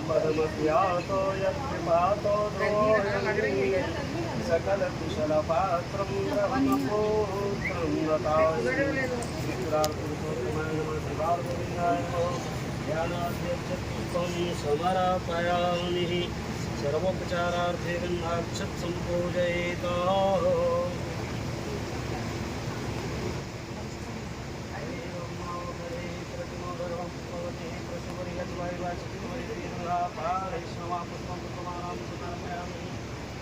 पदमध्यातो यत्कृपातो सकल कुशल पात्रं ब्रह्मपुत्रं नतास्मि समर्पयामि सर्वोपचारार्थे गन्धाक्षत सम्पूजयेत्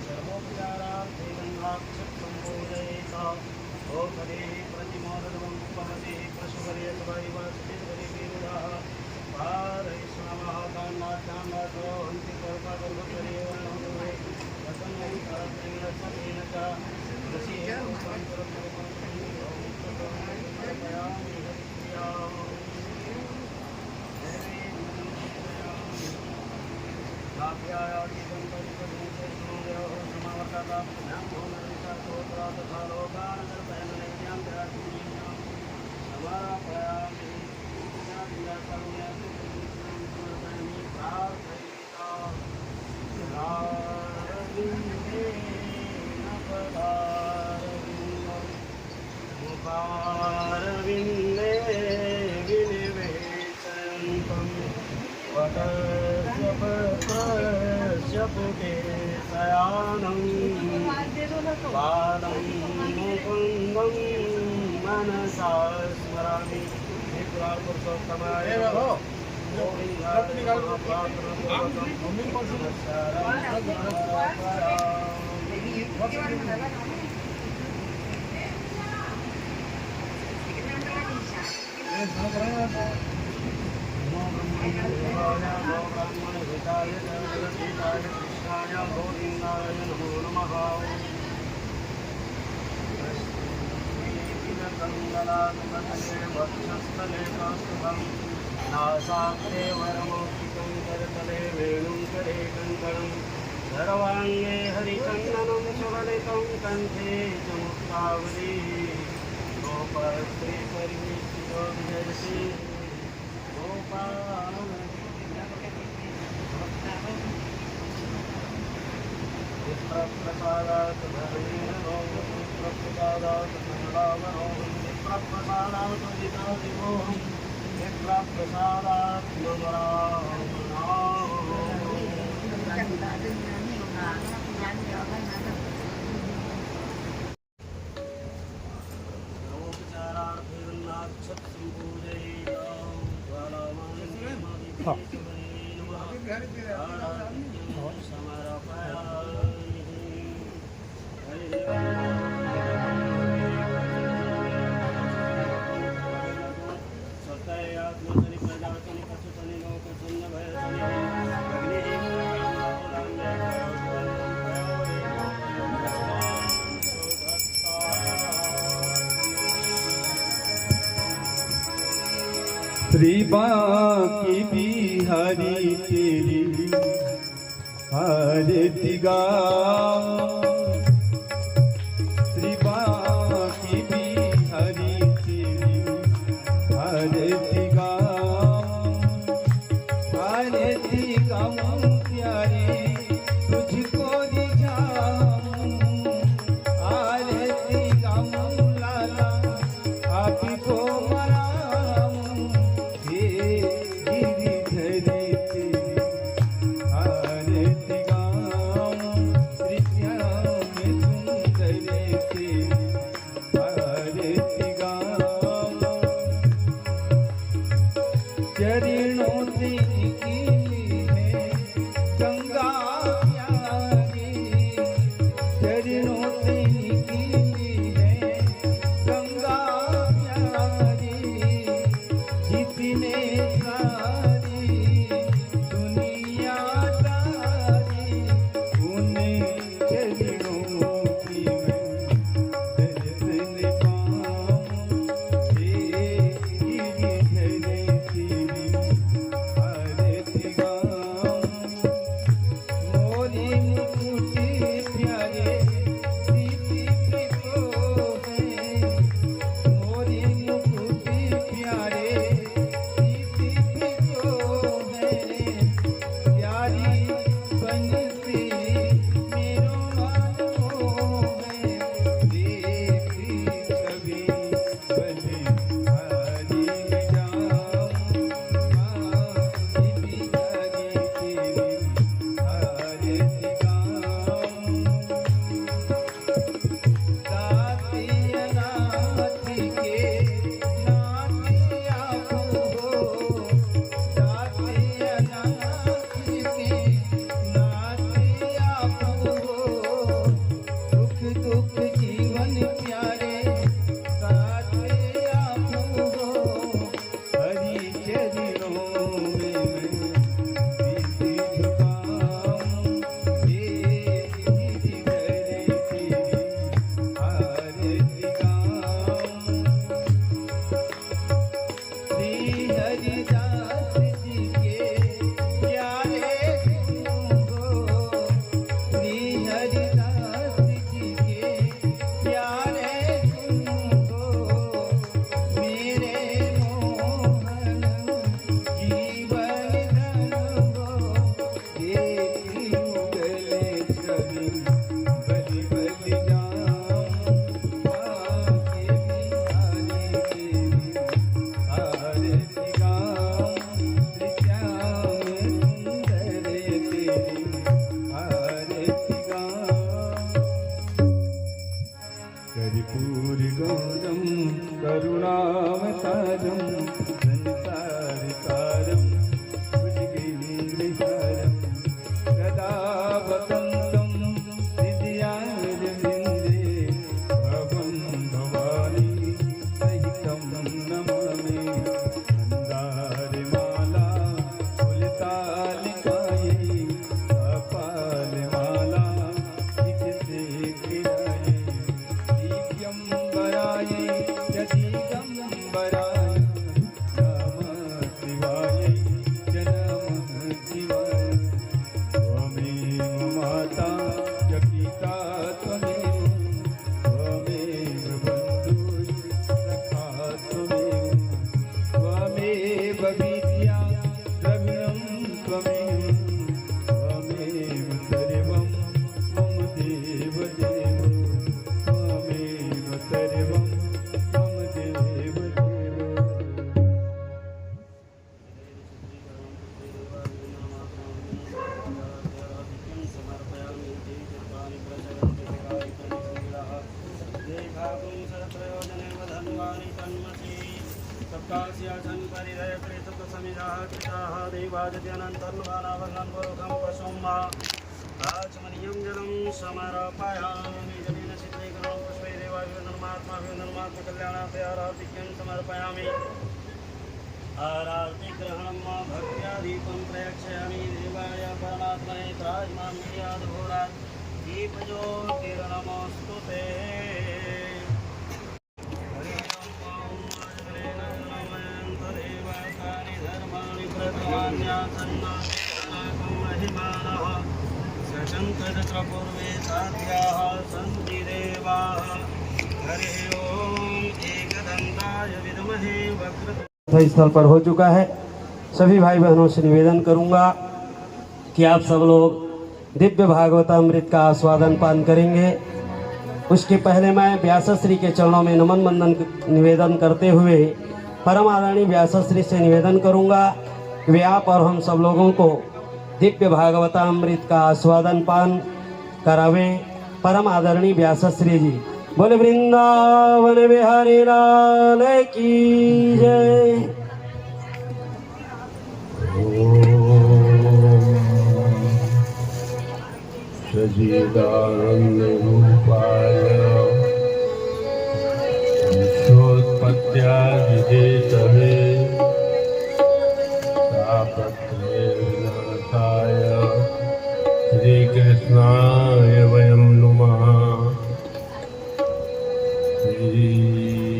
सर्वोपचारार्थे गन्धाक्षत सम्पूजयेत् ॐ हरे प्रतिमोदर्वं उपहते पशुवर्यत्वैवासुतिर्वरिवीरुधः पारयिष्णवः कान्दाचान्दातो हन्ति कर्पगर्भकरेवर्णोदुरे रतन्यै करत्रेण समेन च पुटे सयानं बालं मुकुन्दं मनसा स्मरामि पुरुषोत्तमाय कृष्णाय गोविन्दाय नमो नमः कङ्गलानुपतये वक्षस्थले कौस्तुभं नासाग्रे वरमौक्तिकं करतले वेणुं करे कङ्कणं सर्वाङ्गे हरिचन्दनं सुललितं कण्ठे च मुक्तावली गोपश्रीपरिवेष्टितो विजयसि गोपाल विप्रप्रसादात् धर्मेणो विप्रप्रसादात् कमलावनो विप्रप्रसादात् जितादिमोहं विप्रप्रसादात् श्री बांकी बिहारी तेरी आरती गाओ श्री बांकी बिहारी तेरी आरती गाओ प्यारी तुझको रिझाऊं आरती गाऊं लाला आपको चरणों से निकली है गंगा प्यारी चरणों से निकली है गंगा कर्पूरगौरं करुणावतारं संसारसारं भुजगेन्द्रहारं सदा वसन्तं हृदयारविन्दे भवं भवानी सहितं नमामि मन्दारमाला फुलतालिकायै कपालमाला चित्ते दिगम्बराय दिगम्बराय नमः शिवाय नमः शिवाय त्वमेव माता च पिता त्वमेव बन्धुसखा त्वमेव विद्या द्रविणं त्वमेव सर्वं मम देव त्वमेव सर्वं मम देव आचमनीयं जलं समर्पयामि जलेन सिद्धैकं पुष्पै देवाभिर्नर्मात्माभिर्नर्मात्मकल्याणार्थयाराधिक्यं समर्पयामि आराधिग्रहणं भक्त्या दीपं प्रयक्षयामि देवाय परमात्मने त्रायमां यादघोरात् दीपज्योतिर्नमोऽस्तु ते धर्माणि प्रथमान्यासन्नाकं महिमानः सचन्तपूर्वे साध्याः सन्ति देवाः हरिः ओम् एकदन्ताय विद्महे वक्रतुण्डाय स्थल पर हो चुका है। सभी भाई बहनों से निवेदन करूंगा कि आप सब लोग दिव्य भागवतामृत का आस्वादन पान करेंगे। उसके पहले मैं व्यासश्री के चरणों में नमन वंदन निवेदन करते हुए परम आदरणीय व्यासश्री से निवेदन करूंगा कि वे आप और हम सब लोगों को दिव्य भागवतामृत का आस्वादन पान करावें। परम आदरणीय व्यासश्री जी बोले वृंदावन बिहारी लाल की जय। सजीदानंदरूपाय विश्वोत्पत्त्यादिहेतवे तापत्रय विनाशाय श्रीकृष्णाय वयं नुमः।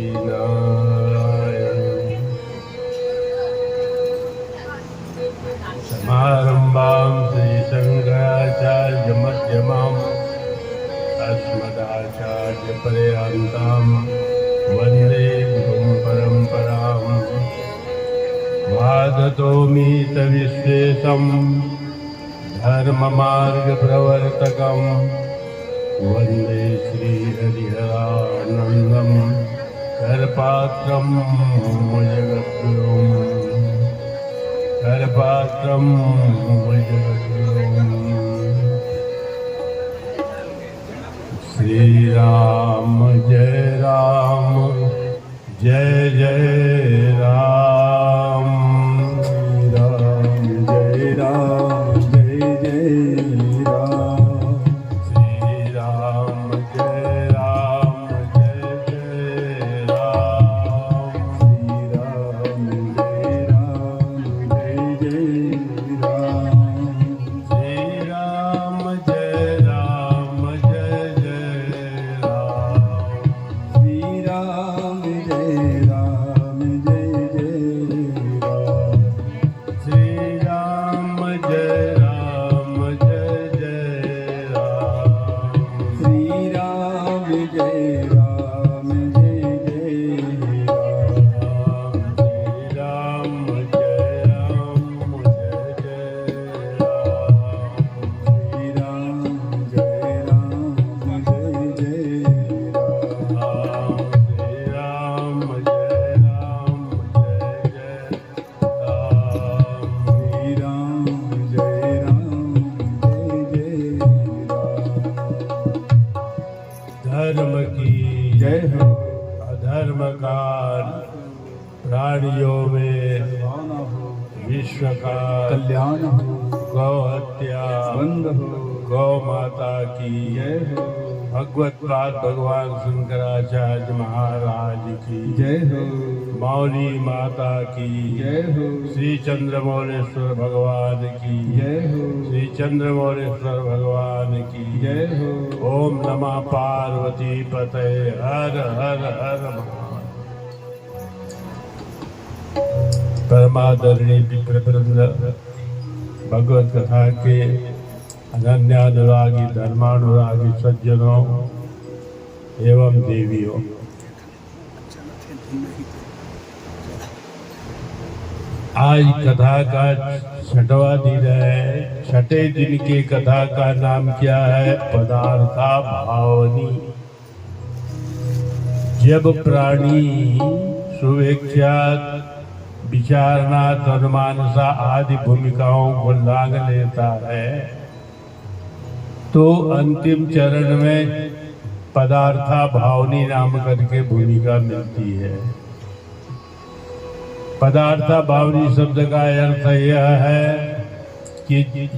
श्रीनारायण समारम्भां श्रीशङ्कराचार्यमध्यमाम् अस्मदाचार्यपर्यन्तां वन्दे गुरुं परम्पराम्। वादतोमीतविश्वेशं धर्ममार्गप्रवर्तकं वन्दे श्रीहरिहरानन्दं करपात्रं जगद्गुरुम् करपात्रं जगद्गुरुम्। श्रीराम जय राम जय जय राम। राम जय राम जय जय राम। श्रीराम जय राम जय जय राम। श्रीराम जय राम जय जय राम। श्रीराम जय राम जय जय राम। श्रीराम जय राम जय जय राम। श्रीराम जय राम जय जय राम। श्रीराम जय राम जय जय राम। श्रीराम जय राम जय जय राम। श्रीराम जय राम जय जय राम। श्रीराम जय राम जय जय राम। श्रीराम जय राम जय जय राम। धर्म की जय हो अधर्म का प्राणियों में भावना हो विश्व का कल्याण हो गौ हत्या बंद हो गौ माता की जय हो भगवत पाद भगवान शंकराचार्य महाराज की जय हो मौली माता की जय हो श्री चंद्रमौलेश्वर भगवान की जय हो श्री चंद्रमौलेश्वर भगवान की जय हो ओम नमः पार्वती पते हर हर हर महादेव। परमादरणीय विप्रवृंद भगवत कथा के अनन्यानुरागी धर्मानुरागी सज्जनों एवं देवियों, आज कथा का 6वां दिन है। 6ठे दिन की कथा का नाम क्या है? पदार्था भावनी। जब प्राणी सुविख्यात विचारनाथ अनुमानसा आदि भूमिकाओं को लांग लेता है तो अंतिम चरण में पदार्था भावनी नाम करके भूमिका मिलती है। पदार्था भावनी शब्द का अर्थ यह है कि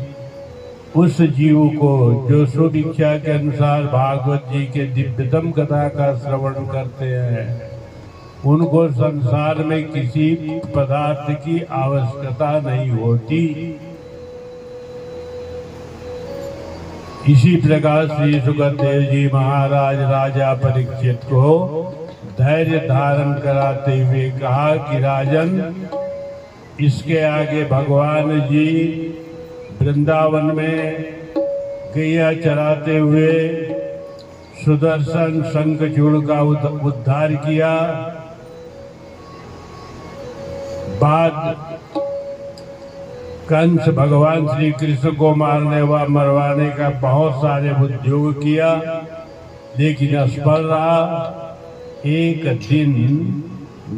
उस जीव को जो सुभिक्षा के अनुसार भागवत जी के दिव्यतम कथा का श्रवण करते हैं, उनको संसार में किसी पदार्थ की आवश्यकता नहीं होती। इसी प्रकार श्री सुखदेव जी महाराज राजा परीक्षित को धैर्य धारण कराते हुए कहा कि राजन, इसके आगे भगवान जी वृंदावन में गैया चराते हुए सुदर्शन शंखचूड़ का उद्धार किया। बाद कंस भगवान श्री कृष्ण को मारने व मरवाने का बहुत सारे उद्योग किया, लेकिन असफल रहा। एक दिन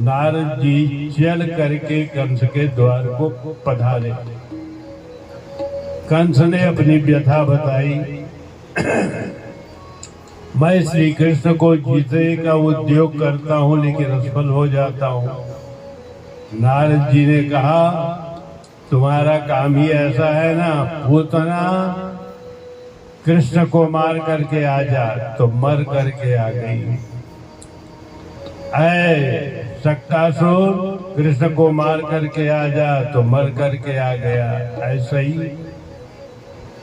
नारद जी चल करके कंस के द्वार को पधारे। कंस ने अपनी व्यथा बताई, मैं श्री कृष्ण को जीतने का उद्योग करता हूँ लेकिन असफल हो जाता हूँ। नारद जी ने कहा, तुम्हारा काम ही ऐसा है ना, पूतना कृष्ण को मार करके आ जा। तो मर करके आ गई। ऐ शक्तासुर, कृष्ण को मार करके आ जा, तो मर करके आ गया। ऐसा ही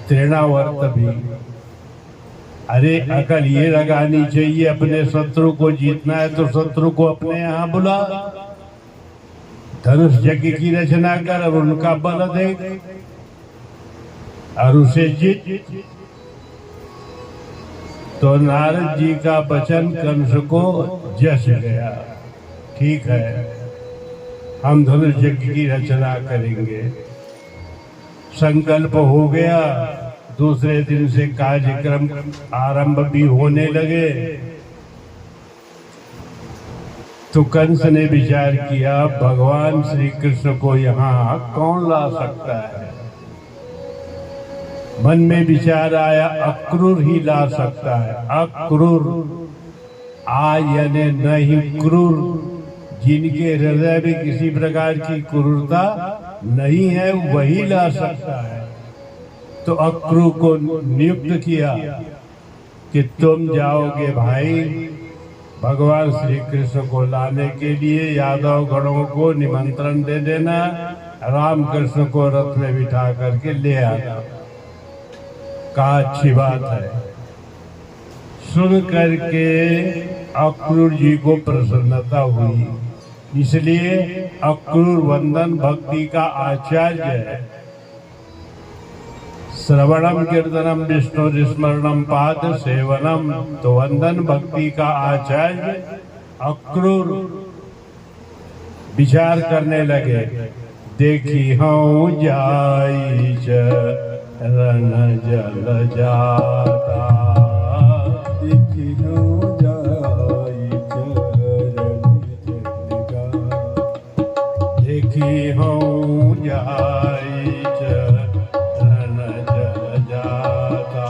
तृणावर्त भी। अरे अकल ये लगानी चाहिए, अपने शत्रु को जीतना है तो शत्रु को अपने यहाँ बुला, धनुष यज्ञ की रचना कर और उनका बल दे और उसे जीत। तो नारद जी का वचन कंस को जस गया। ठीक है, हम धनुष यज्ञ की रचना करेंगे। संकल्प हो गया। दूसरे दिन से कार्यक्रम आरंभ भी होने लगे। तो कंस ने विचार किया, भगवान श्री कृष्ण को यहाँ कौन ला सकता है? मन में विचार आया, अक्रूर ही ला सकता है। अक्रूर, आ यानी नहीं क्रूर, जिनके हृदय में किसी प्रकार की क्रूरता नहीं है, वही ला सकता है। तो अक्रूर को नियुक्त किया कि तुम जाओगे भाई भगवान श्री कृष्ण को लाने के लिए, यादव गणों को निमंत्रण दे देना, राम कृष्ण को रथ में बिठा करके ले आना। कहा अच्छी बात है। सुन करके अक्रूर जी को प्रसन्नता हुई। इसलिए अक्रूर वंदन भक्ति का आचार्य है। श्रवणम कीर्तनम विष्णु स्मरणम पाद सेवनम, तो वंदन भक्ति का आचार्य अक्रूर विचार करने लगे। देखी हूँ जाई चरण जल जाता, देखी हूँ जाई चरण जल जाता, देखी हूँ जाई चरण जल जाता,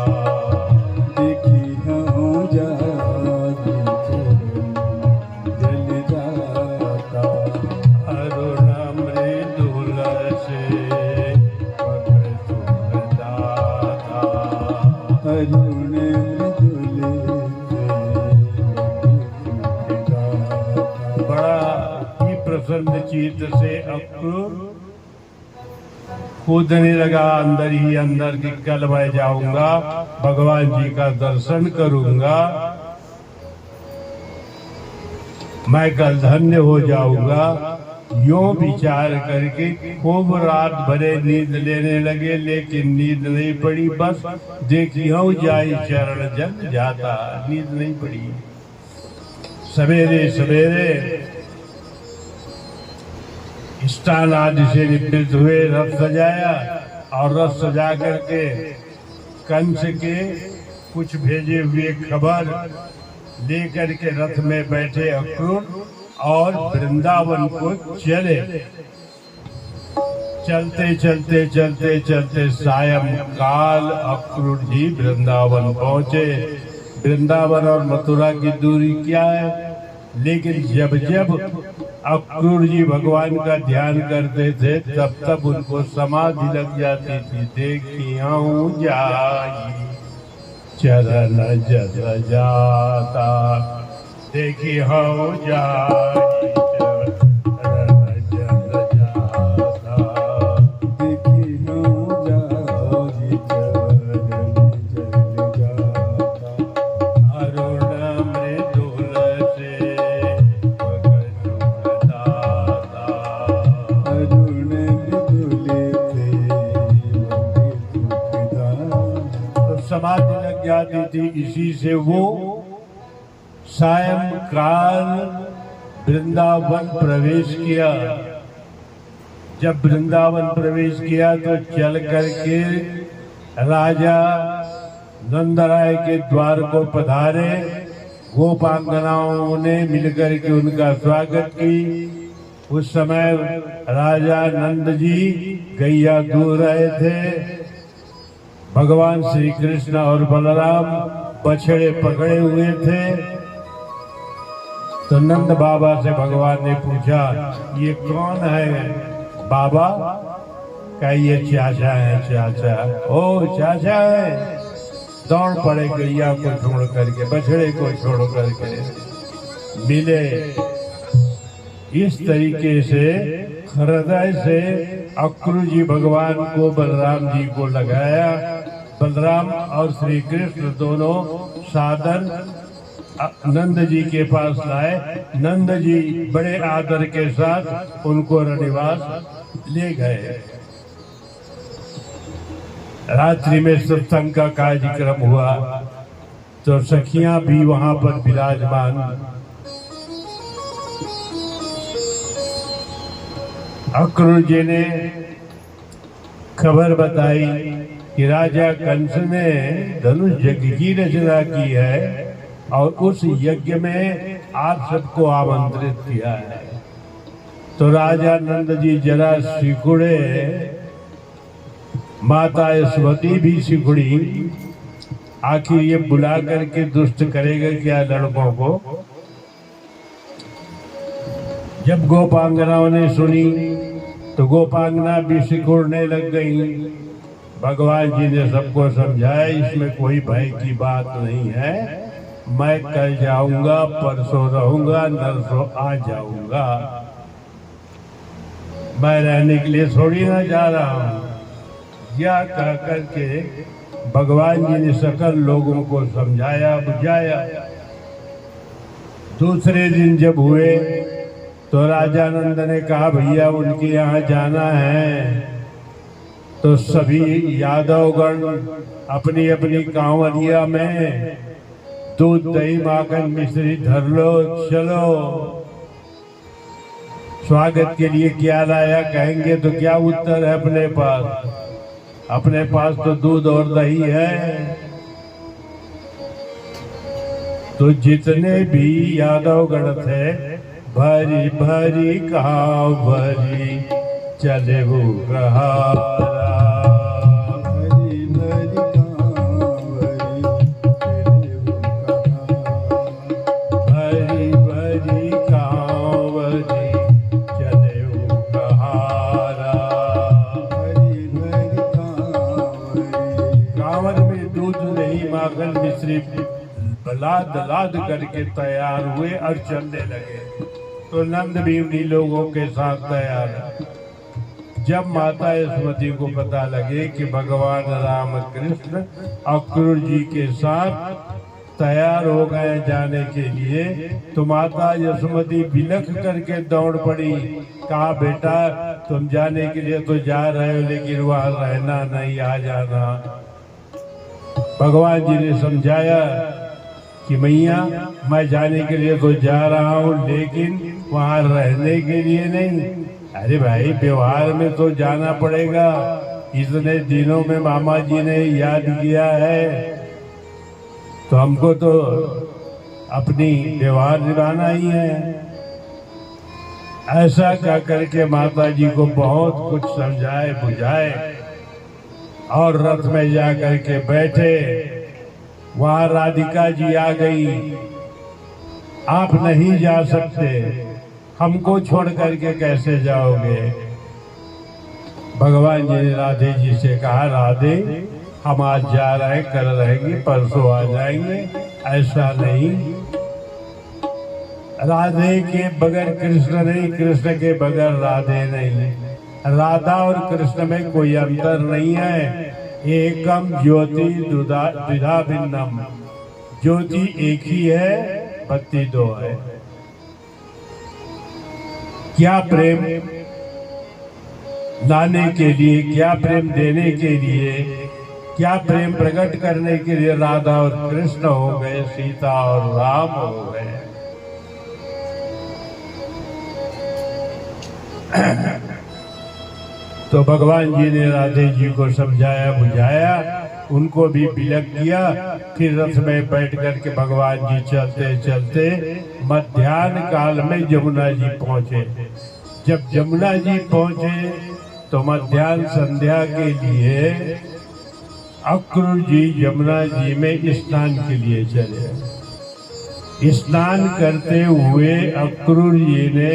देखी हूँ जाई चरण प्रसन्न चित्त से अक्रूर कूदने लगा अंदर ही अंदर कि कल मैं जाऊंगा भगवान जी का दर्शन करूंगा, मैं कल धन्य हो जाऊंगा। यो विचार करके खूब रात भरे नींद लेने लगे, लेकिन नींद नहीं पड़ी। बस देखी हूँ जाई चरण जन जाता, नींद नहीं पड़ी। सवेरे सवेरे स्नान आदि से निवृत्त हुए, रथ सजाया और रथ सजा करके कंस के कुछ भेजे हुए खबर लेकर के रथ में बैठे अक्रूर और वृंदावन को चले। चलते चलते चलते चलते सायंकाल अक्रूर जी वृंदावन पहुंचे। वृंदावन और मथुरा की दूरी क्या है, लेकिन जब जब अक्रूर जी भगवान का ध्यान करते थे तब तब उनको समाधि लग जाती थी। देखिया जाई चरण जल जाता, देखी हो जाई चरण जल जाता, देखी हो जाई चरण जल जाता। अरुण मृदुल से दाता, अरुण मृदुले तो समाधि लग जाती थी। इसी से वो सायंकाल वृंदावन प्रवेश किया। जब वृंदावन प्रवेश किया तो चल करके राजा नंदराय के द्वार को पधारे। गोपांगनाओं ने मिलकर के उनका स्वागत की। उस समय राजा नंद जी गैया दूह रहे थे। भगवान श्री कृष्ण और बलराम बछड़े पकड़े हुए थे। तो नंद बाबा से भगवान ने पूछा, ये कौन है बाबा? क्या ये चाचा है? चाचा, ओ चाचा है। दौड़ पड़े गैया को छोड़ करके, बछड़े को छोड़ करके मिले। इस तरीके से हृदय से अक्रूर जी भगवान को बलराम जी को लगाया। बलराम और श्री कृष्ण दोनों साधन नंद जी के पास लाए। नंद जी बड़े आदर के साथ उनको रनिवास ले गए। रात्रि में सत्संग का कार्यक्रम हुआ तो सखियां भी वहां पर विराजमान। अक्रूर जी ने खबर बताई कि राजा कंस ने धनुष यज्ञ की रचना की है और उस यज्ञ में आप सबको आमंत्रित किया है। तो राजा नंद जी जरा सिकुड़े, माता यशोवती भी सिकुड़ी। आखिर ये बुला करके दुष्ट करेगा क्या लड़कों को? जब गोपांगनाओं ने सुनी तो गोपांगना भी सिकुड़ने लग गई। भगवान जी ने सबको समझाया, इसमें कोई भय की बात नहीं है। मैं कल जाऊंगा, परसों रहूंगा, नरसों आ जाऊंगा। मैं रहने के लिए थोड़ी ना जा रहा हूं। यह कह करके भगवान जी ने सकल लोगों को समझाया, बुझाया। दूसरे दिन जब हुए तो राजा नंद ने कहा, भैया उनके यहाँ जाना है। तो सभी यादवगण अपनी अपनी कांवरिया में दूध दही माखन मिश्री धर लो, चलो। स्वागत के लिए क्या लाया कहेंगे तो क्या उत्तर है अपने पास? अपने पास तो दूध और दही है। तो जितने भी यादवगण थे, भरी भरी कांवरी चले वो कहारा। हरी भरी कांवरी चले वो कहारा। भरी भरी कांवरी चले वो कहारा। हरी भरी कांवरी। कांवर में दूध नहीं माखन मिश्री लाद लाद करके तैयार हुए और चलने लगे। तो नंद भी उन्हीं लोगों के साथ तैयार है। जब माता यशोमती को पता लगे कि भगवान राम कृष्ण अक्रूर जी के साथ तैयार हो गए जाने के लिए, तो माता यशोमती बिलख करके दौड़ पड़ी। कहा, बेटा तुम जाने के लिए तो जा रहे हो, लेकिन वहां रहना नहीं, आ जाना। भगवान जी ने समझाया कि मैया मैं जाने के लिए तो जा रहा हूँ, लेकिन वहां रहने के लिए नहीं। अरे भाई, व्यवहार में तो जाना पड़ेगा। इतने दिनों में मामा जी ने याद किया है, तो हमको तो अपनी व्यवहार निभाना ही है। ऐसा क्या करके माता जी को बहुत कुछ समझाए बुझाए और रथ में जा करके बैठे। वहां राधिका जी आ गई। आप नहीं जा सकते, हमको छोड़ करके कैसे जाओगे? भगवान जी ने राधे जी से कहा, राधे हम आज जा रहे हैं, कल रहेंगे, परसों आ जाएंगे, ऐसा नहीं। राधे के बगैर कृष्ण नहीं, कृष्ण के बगैर राधे नहीं। राधा और कृष्ण में कोई अंतर नहीं है। एकम ज्योति द्विधा भिन्नम। ज्योति एक ही है, बत्ती दो है। क्या प्रेम लाने के लिए, क्या प्रेम देने के लिए, क्या प्रेम प्रकट करने के लिए राधा और कृष्ण हो गए, सीता और राम हो गए। तो भगवान जी ने राधे जी को समझाया बुझाया, उनको भी बिलक किया। फिर रथ में बैठ करके भगवान जी चलते चलते मध्याह्न काल में यमुना जी पहुंचे। जब यमुना जी पहुंचे तो मध्याह्न संध्या के लिए अक्रूर जी यमुना जी में स्नान के लिए चले। स्नान करते हुए अक्रूर जी ने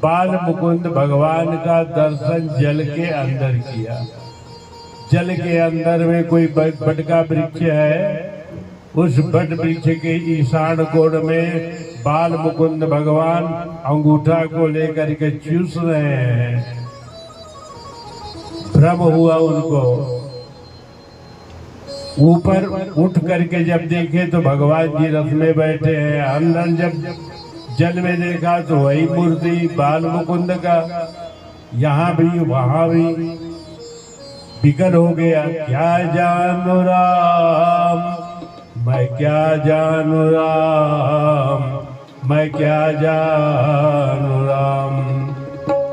बाल मुकुंद भगवान का दर्शन जल के अंदर किया। जल के अंदर में कोई बट का वृक्ष है, उस बट वृक्ष के ईशान कोण में बाल मुकुंद भगवान अंगूठा को लेकर के चूस रहे हैं। भ्रम हुआ उनको। ऊपर उठ करके जब देखे तो भगवान जी रथ में बैठे हैं। अंदर जब जल में देखा तो वही मूर्ति बाल मुकुंद का, यहाँ भी वहां भी। बिकल हो गया, क्या जानू राम, मैं क्या जानू राम, मैं क्या जानू राम,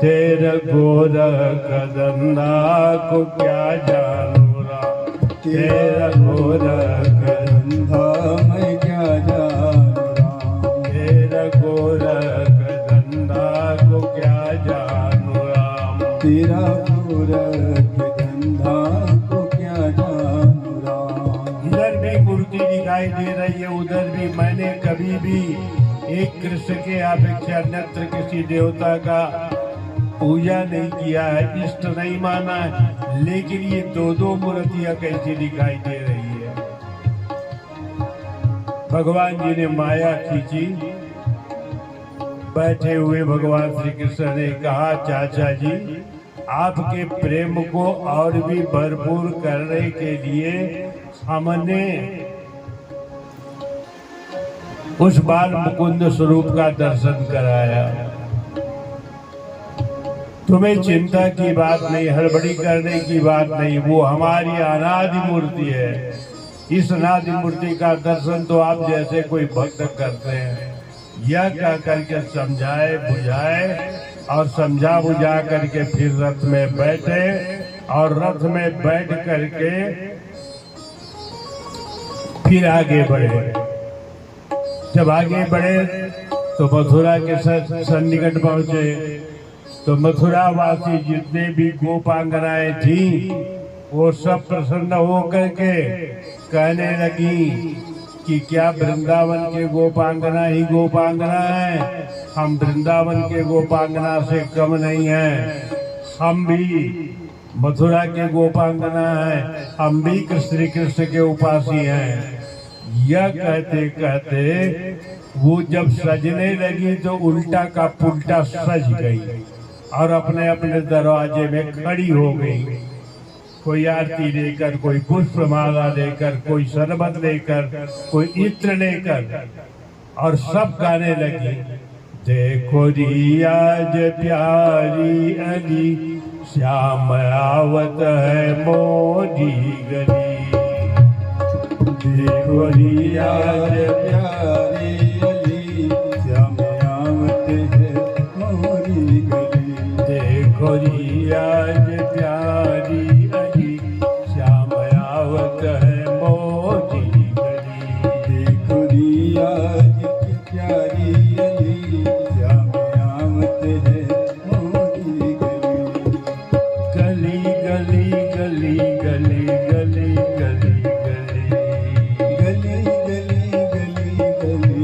तेरा गोरख धंधा को क्या जानू राम, तेरा गोरख धंधा मैं क्या जानू राम, तेरा गोरख धंधा को क्या जानू राम, तेरा गोरख धंधा को क्या जानू राम। इधर भी मूर्ति दिखाई दे रही है, उधर भी। मैंने कभी भी एक कृष्ण के अपेक्षा अन्यत्र किसी देवता का पूजा नहीं किया है, इष्ट नहीं माना है, लेकिन ये दो मूर्तियां कैसी दिखाई दे रही है। भगवान जी ने माया खींची। बैठे हुए भगवान श्री कृष्ण ने कहा, चाचा जी आपके प्रेम को और भी भरपूर करने के लिए हमने उस बाल मुकुंद स्वरूप का दर्शन कराया। तुम्हें चिंता की बात नहीं, हड़बड़ी करने की बात नहीं, वो हमारी अनादि मूर्ति है। इस अनादि मूर्ति का दर्शन तो आप जैसे कोई भक्त करते हैं। यह कह करके समझाए बुझाए और समझा बुझा करके फिर रथ में बैठे और रथ में बैठ करके फिर आगे बढ़े। जब आगे बढ़े तो मथुरा के सन्निकट पहुंचे। तो मथुरा वासी जितने भी गोपांगनाएं थी वो सब प्रसन्न हो करके कहने लगी कि क्या वृंदावन के गोपांगना ही गोपांगना है, हम वृंदावन के गोपांगना से कम नहीं हैं, हम भी मथुरा के गोपांगना हैं, हम भी श्री कृष्ण के उपासी हैं। यह कहते कहते वो जब सजने लगी तो उल्टा का पुल्टा सज गई और अपने अपने दरवाजे में खड़ी हो गई। कोई आरती लेकर, कोई पुष्पमाला लेकर, कोई शरबत लेकर, कोई इत्र लेकर, और सब गाने लगी, देखो री आज प्यारी अली, श्याम आवत है मोरी गली। देखो री आज प्यारी अली, श्याम आवत है मोरी गली। देखो री आज प्यारी अली, श्याम आवत है मोरी गली। देखो री आज प्यारी अली, श्याम आवत है मोरी गली। गली गली गली गली गली गली गली गली गली गली गली गली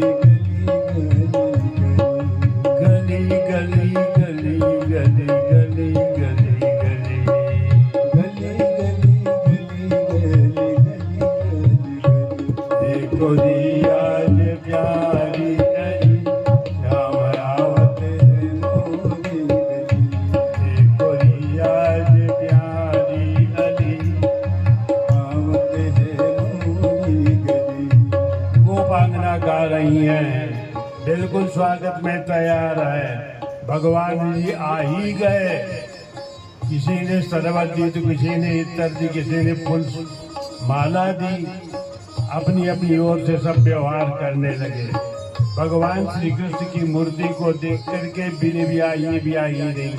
देखो री आज प्यारी अली, श्याम आवत है मोरी गली। देखो री आज प्यारी अली, आवत है मोरी गली। गोपांगना गा रही हैं, बिल्कुल स्वागत में तैयार है। भगवान जी आ ही गए। किसी ने शरबत दी तो किसी ने इत्र दी, किसी ने फूल माला दी। अपनी अपनी ओर से सब व्यवहार करने लगे। भगवान श्री कृष्ण की मूर्ति को देख करके बिन ब्याही नहीं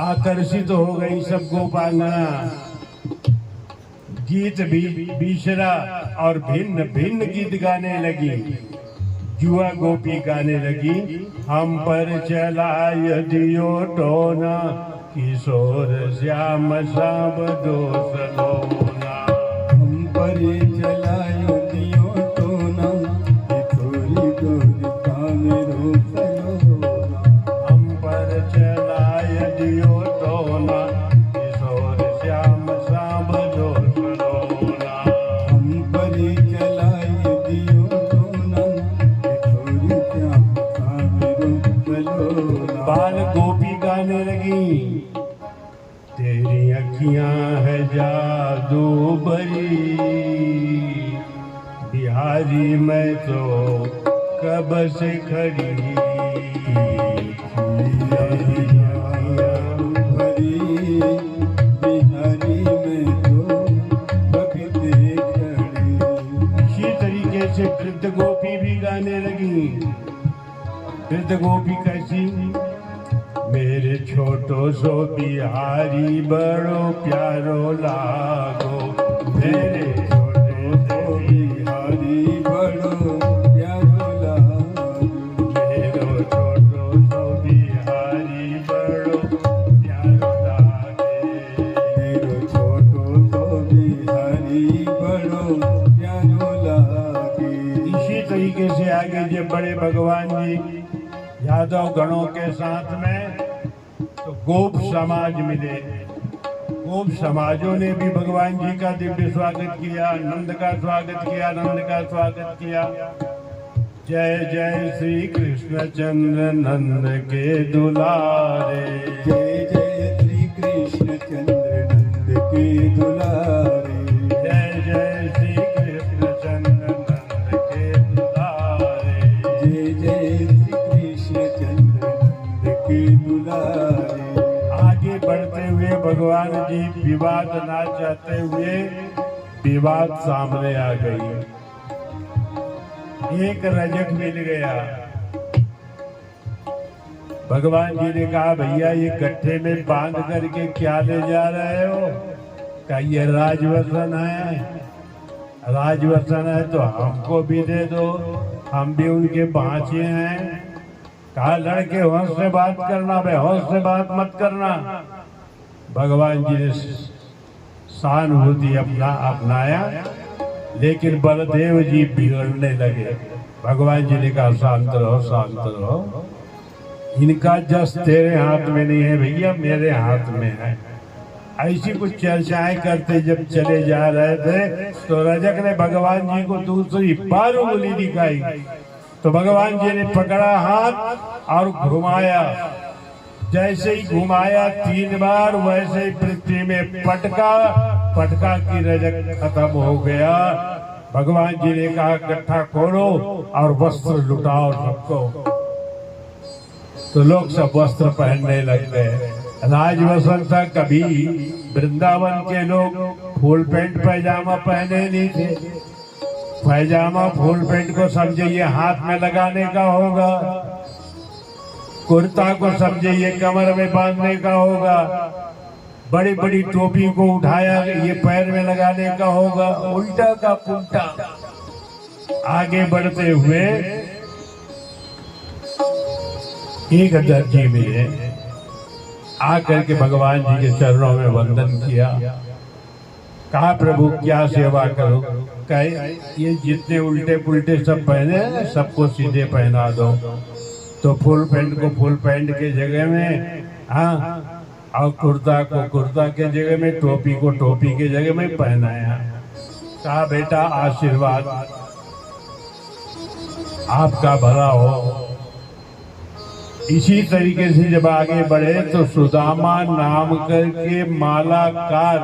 आकर्षित हो गई सब गोपांगना। गीत भी बीसरा और भिन्न भिन्न गीत गाने लगी। जुआ गोपी गाने लगी, हम पर चलाय दियो टोना, किशोर श्याम सब दोष लोना। हम पर चलायो दियो टोना, किशोरी गोरी कामेरो सलोना। हम पर चलाय दियो टोना, किशोर श्याम सब दोष लोना। हम पर चलायो दियो टोना, किशोरी श्याम कामेरो सलोना। बाल गोपी गाने लगी, तेरी अखियां है जादू भरी, बिहारी मैं तो कब से खड़ी। भरी बिहारी में तो बगते खड़ी। इसी तरीके से वृद्ध गोपी भी गाने लगी। वृद्ध गोपी कैसी? मेरे छोटो सो बिहारी बड़ो प्यारो लागो, मेरे छोटो सो बिहारी बड़ो प्यारो लागो। मेरो छोटो सो बिहारी बड़ो प्यारो लागे। मेरो छोटो सो बिहारी बड़ो प्यारो लागे। इसी तरीके से आगे जब बड़े भगवान जी यादव गणों के साथ में तो गोप समाज मिले। गोप समाजों ने भी भगवान जी का दिव्य स्वागत किया, नंद का स्वागत किया, नंद का स्वागत किया। जय जय श्री कृष्ण चंद्र नंद के दुलारे, जय जय श्री कृष्ण चंद्र नंद के दुलारे। जय जय श्री कृष्ण चंद्र नंद के दुलारे। जय जय श्री कृष्ण चंद्र नंद के दुलारे। आगे बढ़ते हुए भगवान जी विवाद ना चाहते हुए विवाद सामने आ गई। एक रजक मिल गया। भगवान जी ने कहा, भैया ये गट्ठे में बांध करके क्या ले जा रहे हो? क्या ये राजवसन है? राजवसन है तो हमको भी दे दो, हम भी उनके बाँचे हैं। कहा, लड़के होश से बात करना, बेहोश से बात मत करना। भगवान जी ने सहानुभूति अपनाया, लेकिन बलदेव जी बिगड़ने लगे। भगवान जी ने कहा, शांत रहो, शांत रहो। इनका जस तेरे हाथ में नहीं है भैया, मेरे हाथ में है। ऐसी कुछ चर्चाएं करते जब चले जा रहे थे तो रजक ने भगवान जी को दूसरी बार उंगली दिखाई। तो भगवान जी ने पकड़ा हाथ और घुमाया। जैसे ही घुमाया 3 बार, वैसे ही पृथ्वी में पटका की रजक खत्म हो गया। भगवान जी ने कहा गट्ठा खोलो और वस्त्र लुटाओ सबको। तो लोग सब वस्त्र पहनने लग गए। राज वसंत था, कभी वृंदावन के लोग फुल पैंट पैजामा पहने नहीं थे। पैजामा फुल पैंट को समझे ये हाथ में लगाने का होगा, कुर्ता को समझे ये कमर में बांधने का होगा, बड़ी बड़ी टोपी को उठाया ये पैर में लगाने का होगा। उल्टा का पुल्टा। आगे बढ़ते हुए एक दर्जी मिले, आकर के भगवान जी के चरणों में वंदन किया। कहा प्रभु क्या सेवा करो? कहे ये जितने उल्टे पुल्टे सब पहने हैं सबको सीधे पहना दो। तो फुल पैंट को फुल पैंट के जगह में, हाँ, और कुर्ता को कुर्ता के जगह में, टोपी को टोपी के जगह में पहनाया। कहा बेटा आशीर्वाद, आपका भला हो। इसी तरीके से जब आगे बढ़े तो सुदामा नाम करके मालाकार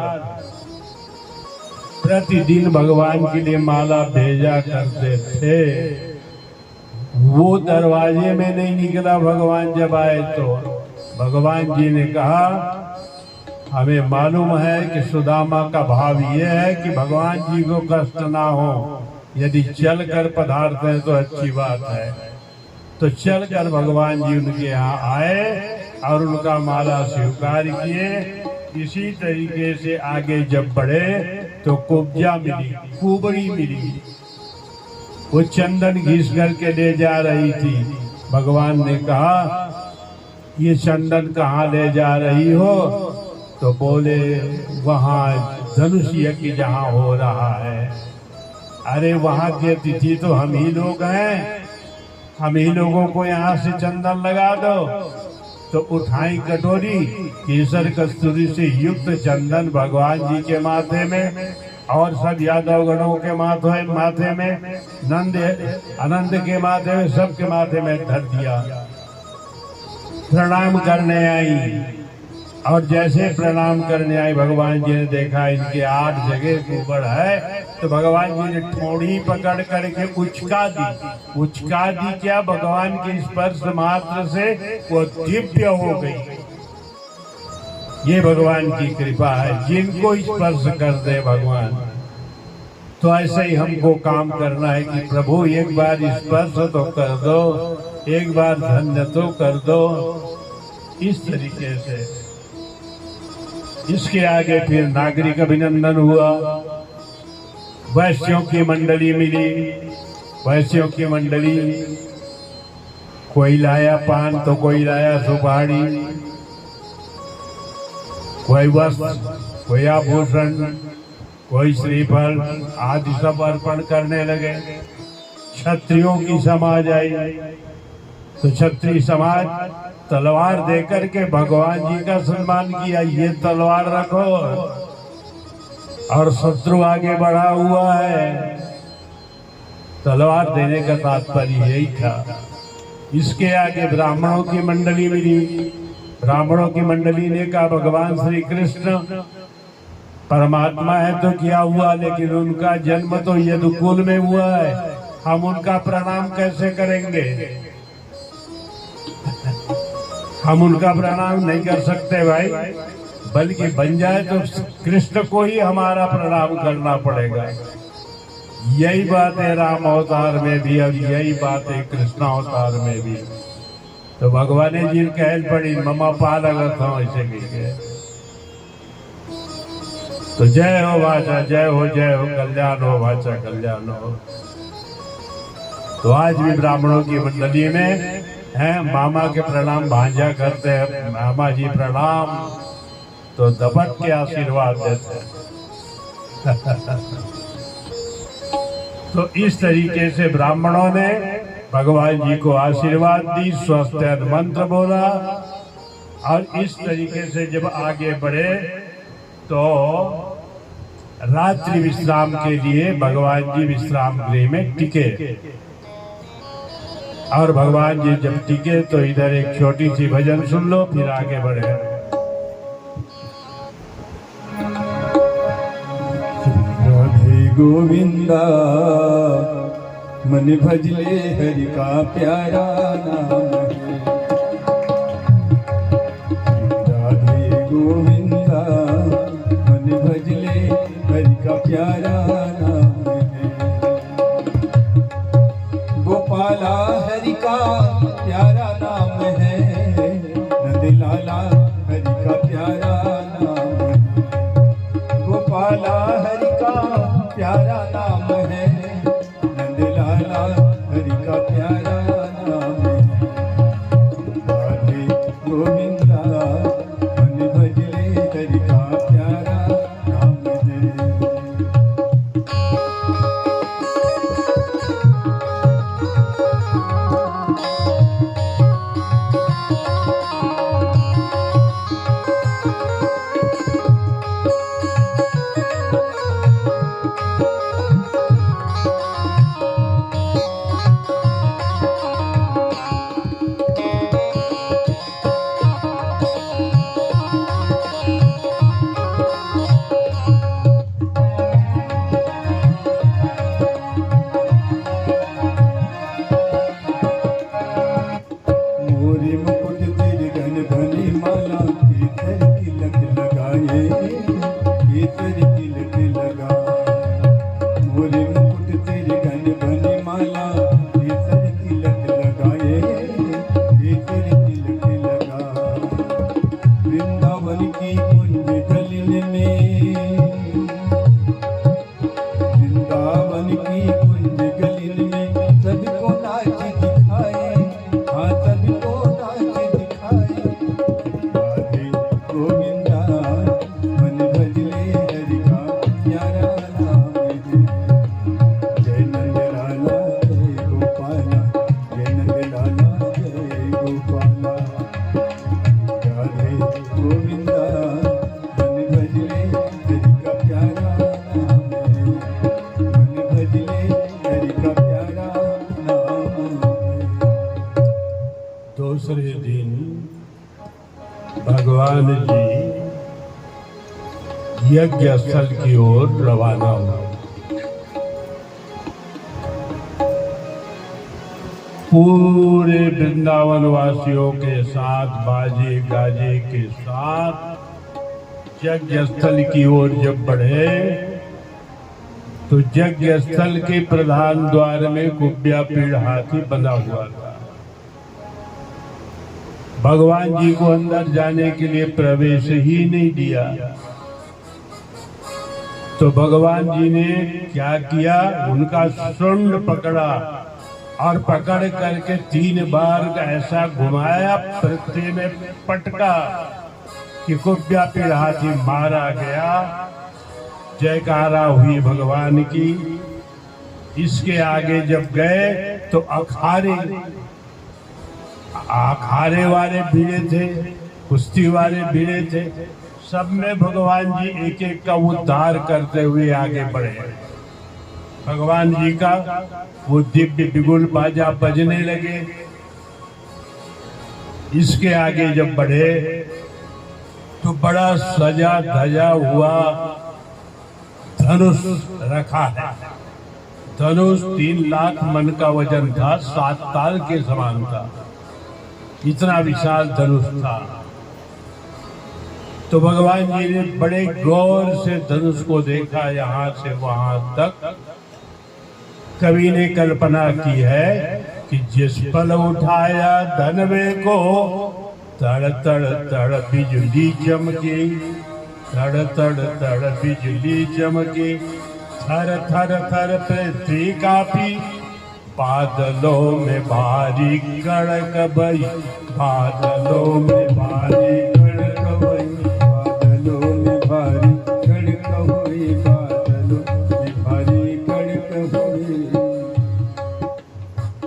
प्रतिदिन भगवान के लिए माला भेजा करते थे। वो दरवाजे में नहीं निकला भगवान जब आए तो भगवान जी ने कहा हमें मालूम है कि सुदामा का भाव ये है कि भगवान जी को कष्ट ना हो, यदि चल कर पधारते हैं तो अच्छी बात है। तो चल कर भगवान जी उनके यहाँ आए और उनका माला स्वीकार किए। इसी तरीके से आगे जब बढ़े तो कुब्जा मिली, कुबड़ी मिली, वो चंदन घिस करके ले जा रही थी। भगवान ने कहा ये चंदन कहाँ ले जा रही हो? तो बोले वहाँ धनुष यज्ञ जहाँ हो रहा है। अरे वहाँ की अतिथि तो हम ही लोग हैं, हम ही लोगों को यहाँ से चंदन लगा दो। तो उठाई कटोरी, केसर कस्तूरी से युक्त चंदन भगवान जी के माथे में और सब यादव गणों के माथे में, नंद अनंत के माथे में, सबके माथे में धर दिया। प्रणाम करने आई और जैसे प्रणाम करने आई भगवान जी ने देखा इनके 8 जगह कुबड़ है। तो भगवान जी ने ठोड़ी पकड़ करके उचका दी क्या? भगवान के स्पर्श मात्र से वो दिव्य हो गई। ये भगवान की कृपा है, जिनको स्पर्श कर दे भगवान। तो ऐसे ही हमको काम करना है कि प्रभु एक बार स्पर्श तो कर दो, एक बार धन्य तो कर दो। इस तरीके से इसके आगे फिर नागरिक अभिनंदन हुआ। वैश्यों की मंडली मिली, वैश्यों की मंडली, कोई लाया पान तो कोई लाया सुपारी, कोई वस्त्र, कोई आभूषण, कोई श्रीफल आदि सब अर्पण करने लगे। क्षत्रियों की समाज आई तो क्षत्रिय समाज तलवार देकर के भगवान जी का सम्मान किया, ये तलवार रखो, और शत्रु आगे बढ़ा हुआ है। तलवार देने का तात्पर्य यही था। इसके आगे ब्राह्मणों की मंडली मिली। ब्राह्मणों की मंडली ने कहा भगवान श्री कृष्ण परमात्मा है तो क्या हुआ, लेकिन उनका जन्म तो यदुकुल में हुआ है, हम उनका प्रणाम कैसे करेंगे? हम उनका प्रणाम नहीं कर सकते भाई, बल्कि बन जाए तो कृष्ण को ही हमारा प्रणाम करना पड़ेगा। यही बात है राम अवतार में भी और यही बात है कृष्ण अवतार में भी। तो भगवान जी कहल पड़ी ममा पाल अगर था ऐसे कही। तो जय हो भाषा, जय हो कल्याण हो भाषा, कल्याण हो। तो आज भी ब्राह्मणों की मंडली में हैं, मामा के प्रणाम भांजा करते हैं, मामा जी प्रणाम, तो दबट के आशीर्वाद देते हैं। तो इस तरीके से ब्राह्मणों ने भगवान जी को आशीर्वाद दी, स्वस्थ मंत्र बोला। और इस तरीके से जब आगे बढ़े तो रात्रि विश्राम के लिए भगवान जी विश्राम गृह में टिके। और भगवान जी जब टिके तो इधर एक छोटी सी भजन सुन लो, फिर आगे बढ़े। राधे गोविंदा मन भजले हरि का प्यारा नाम है। राधे गोविंदा मन भजले हरि का प्यारा नाम है। गोपाला हरि का प्यारा नाम है, नंदलाला हरि का प्यारा नाम है। गोपाला हरि का प्यारा नाम है, नंदलाला हरि का प्यारा नाम है। राधे गोविंदा मन भजले हरि का प्यारा नाम है। मोरे मुकुट तेरे घन घनी माला, केसर तिलक लगाए, केसर तिलक लगा। मोरे मुकुट तेरे घन घनी माला, केसर तिलक लगाए, केसर तिलक लगा। वृंदावन की कुंज गलिन में, वृंदावन की कुंज गलिन में सबको नाच दिखाए, हाँ सबको नाच दिखाए। राधे गोविंदा मन भजले हरि का प्यारा नाम है। जय नंदलाला जय गोपाला, जय नंदलाला जय गोपाला। राधे गोविंदा मन भजले हरि का प्यारा नाम है, मन भजले हरि का प्यारा नाम है। दूसरे दिन भगवान जी यज्ञ स्थल की ओर रवाना हुए। पूरे वृंदावन वासियों के साथ, बाजे गाजे के साथ यज्ञ स्थल की ओर जब बढ़े तो यज्ञ स्थल के प्रधान द्वार में कुब्या पीड़ हाथी बंधा हुआ था। भगवान जी को अंदर जाने के लिए प्रवेश ही नहीं दिया। तो भगवान जी ने क्या किया, उनका शुंड पकड़ा और पकड़ करके 3 बार ऐसा घुमाया, पृथ्वी में पटका कि कुब्या पीड़ हाथी मारा गया। जयकारा हुई भगवान की। इसके आगे जब गए तो अखाड़े वाले भिड़े थे, कुश्ती वाले भिड़े थे। सब में भगवान जी एक एक का उद्धार करते हुए आगे बढ़े। भगवान जी का वो दिव्य बिगुल बाजा बजने लगे। इसके आगे जब बढ़े तो बड़ा सजा धजा हुआ धनुष रखा है। धनुष 3 लाख मन का वजन था, 7 ताल के समान था। इतना विशाल धनुष था। तो भगवान जी ने बड़े गौर से धनुष को देखा, यहाँ से वहां तक। कवि ने कल्पना की है कि जिस पल उठाया धनवे को, तड़ तड़ तड़ बिजली चमकी, तड़ तड़ तड़ बिजली चमकी। थर थर थर पृथ्वी कांपी, बादलों में भारी कड़क बई, बादलों में भारी कड़क बई, बादलों में भारी कड़क हुई, बादलों में भारी कड़क हुई।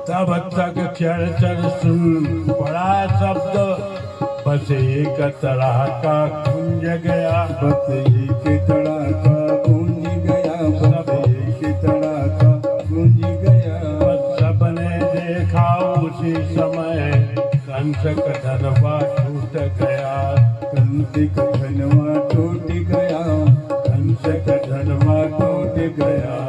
तब तक क्षण क्षण सुन बड़ा शब्द, बस एक तरह का गूंज गया, बत एक तड़ाका गूंज गया, बत एक तड़ाका गूंज गया। सबने देखा उसी समय कंस का धनवा टूट गया, कंस का धनवा टूट गया, कंस का धनवा टूट गया।